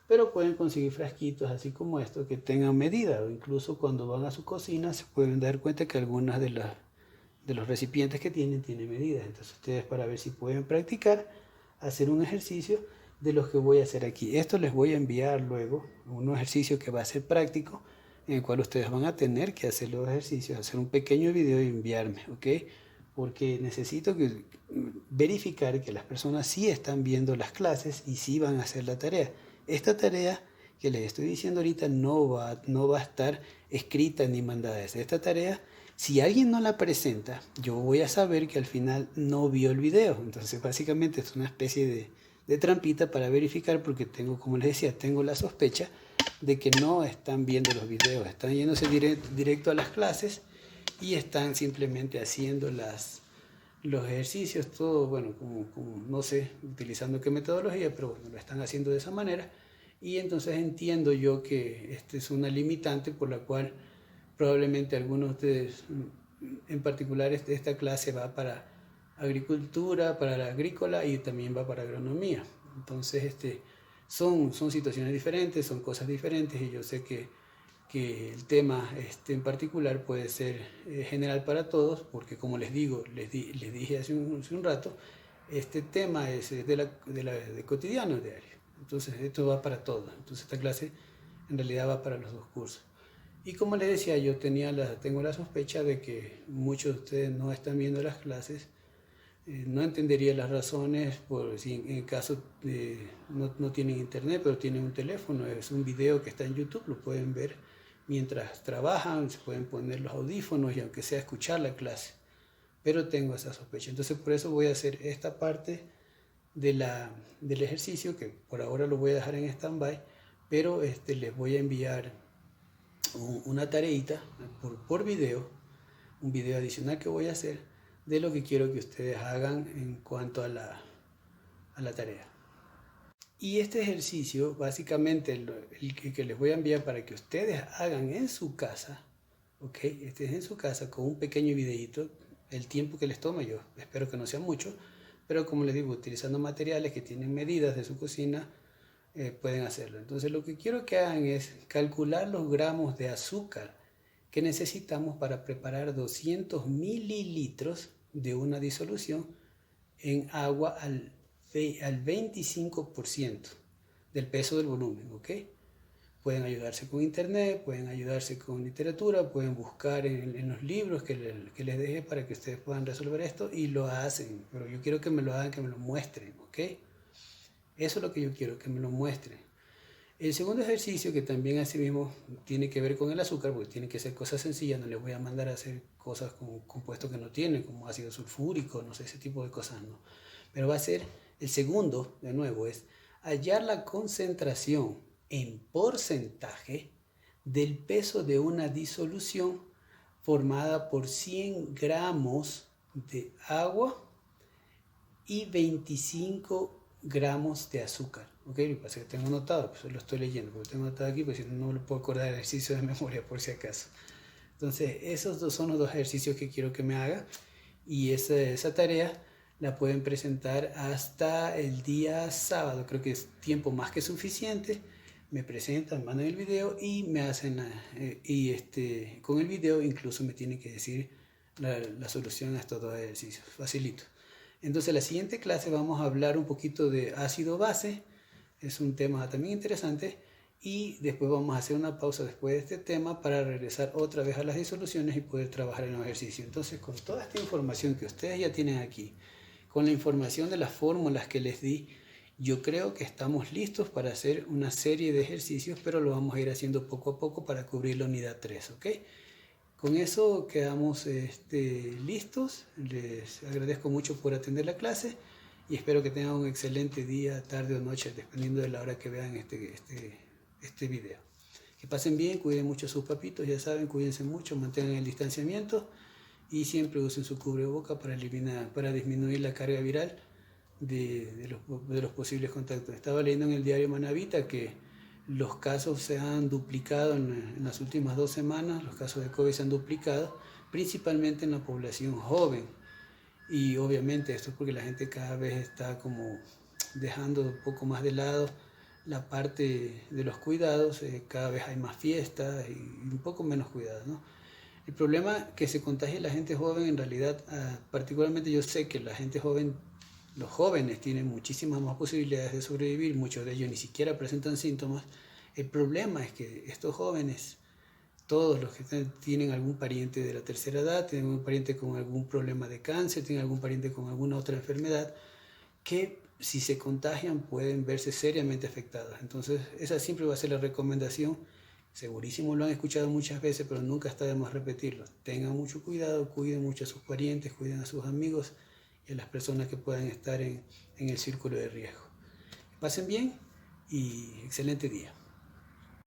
pero pueden conseguir frasquitos así como estos que tengan medida, o incluso cuando van a su cocina se pueden dar cuenta que algunas de los recipientes que tienen medidas. Entonces ustedes, para ver si pueden practicar, hacer un ejercicio de los que voy a hacer aquí. Esto les voy a enviar luego, un ejercicio que va a ser práctico, en el cual ustedes van a tener que hacer los ejercicios, hacer un pequeño video y enviarme, ¿ok? Porque necesito verificar que las personas sí están viendo las clases y sí van a hacer la tarea. Esta tarea que les estoy diciendo ahorita no va a estar escrita ni mandada. Esta tarea, si alguien no la presenta, yo voy a saber que al final no vio el video. Entonces básicamente es una especie de trampita para verificar, porque tengo, como les decía, tengo la sospecha de que no están viendo los videos, están yéndose directo a las clases y están simplemente haciendo los ejercicios, todo, bueno, como no sé, utilizando qué metodología, pero bueno, lo están haciendo de esa manera. Y entonces entiendo yo que esta es una limitante por la cual probablemente algunos de ustedes, en particular esta clase va para agricultura, para la agrícola, y también va para agronomía. Entonces son situaciones diferentes, son cosas diferentes, y yo sé que el tema en particular puede ser general para todos, porque como les digo, les dije hace un rato, este tema es de cotidiano, diario. Entonces esto va para todos. Entonces esta clase en realidad va para los dos cursos. Y como les decía, yo tengo la sospecha de que muchos de ustedes no están viendo las clases. No entendería las razones por si en el caso no tienen internet, pero tienen un teléfono. Es un video que está en YouTube, lo pueden ver mientras trabajan, se pueden poner los audífonos y aunque sea escuchar la clase. Pero tengo esa sospecha. Entonces por eso voy a hacer esta parte del ejercicio, que por ahora lo voy a dejar en stand-by, pero les voy a enviar una tareita por video, un video adicional que voy a hacer de lo que quiero que ustedes hagan en cuanto a la tarea. Y este ejercicio, básicamente, el que les voy a enviar para que ustedes hagan en su casa, ¿ok? Este es en su casa con un pequeño videito, el tiempo que les toma, yo espero que no sea mucho, pero como les digo, utilizando materiales que tienen medidas de su cocina, pueden hacerlo. Entonces lo que quiero que hagan es calcular los gramos de azúcar que necesitamos para preparar 200 mililitros de una disolución en agua al 25% del peso del volumen, ¿ok? Pueden ayudarse con internet, pueden ayudarse con literatura, pueden buscar en los libros que les dejé para que ustedes puedan resolver esto, y lo hacen, pero yo quiero que me lo hagan, que me lo muestren, ¿ok? Eso es lo que yo quiero, que me lo muestren. El segundo ejercicio, que también así mismo tiene que ver con el azúcar, porque tiene que ser cosas sencillas, no les voy a mandar a hacer cosas con compuestos que no tienen, como ácido sulfúrico, no sé, ese tipo de cosas, no. Pero va a ser, el segundo, de nuevo, es hallar la concentración en porcentaje del peso de una disolución formada por 100 gramos de agua y 25 gramos de azúcar. ¿Ok? Lo que pasa es que tengo anotado, pues lo estoy leyendo, porque tengo anotado aquí, pues si no, no me lo puedo acordar del ejercicio de memoria por si acaso. Entonces, esos dos son los dos ejercicios que quiero que me haga y esa tarea la pueden presentar hasta el día sábado. Creo que es tiempo más que suficiente. Me presentan, mandan el video y me hacen con el video incluso me tienen que decir la solución a estos dos ejercicios. Facilito. Entonces, la siguiente clase vamos a hablar un poquito de ácido base. Es un tema también interesante. Y después vamos a hacer una pausa después de este tema para regresar otra vez a las disoluciones y poder trabajar en los ejercicios. Entonces, con toda esta información que ustedes ya tienen aquí, con la información de las fórmulas que les di, yo creo que estamos listos para hacer una serie de ejercicios, pero lo vamos a ir haciendo poco a poco para cubrir la unidad 3, ¿ok? Con eso quedamos listos. Les agradezco mucho por atender la clase y espero que tengan un excelente día, tarde o noche, dependiendo de la hora que vean este video. Que pasen bien, cuiden mucho a sus papitos, ya saben, cuídense mucho, mantengan el distanciamiento y siempre usen su cubreboca para disminuir la carga viral de los posibles contactos. Estaba leyendo en el diario Manavita que los casos se han duplicado en las últimas 2 semanas, los casos de COVID se han duplicado, principalmente en la población joven. Y obviamente esto es porque la gente cada vez está como dejando un poco más de lado la parte de los cuidados, cada vez hay más fiestas y un poco menos cuidados, ¿no? El problema que se contagie la gente joven, en realidad, particularmente yo sé que la gente joven, los jóvenes tienen muchísimas más posibilidades de sobrevivir, muchos de ellos ni siquiera presentan síntomas. El problema es que estos jóvenes, todos los que tienen algún pariente de la tercera edad, tienen un pariente con algún problema de cáncer, tienen algún pariente con alguna otra enfermedad, que si se contagian pueden verse seriamente afectados. Entonces, esa siempre va a ser la recomendación. Segurísimo lo han escuchado muchas veces, pero nunca está de más repetirlo. Tengan mucho cuidado, cuiden mucho a sus parientes, cuiden a sus amigos y a las personas que puedan estar en el círculo de riesgo. Pasen bien y excelente día.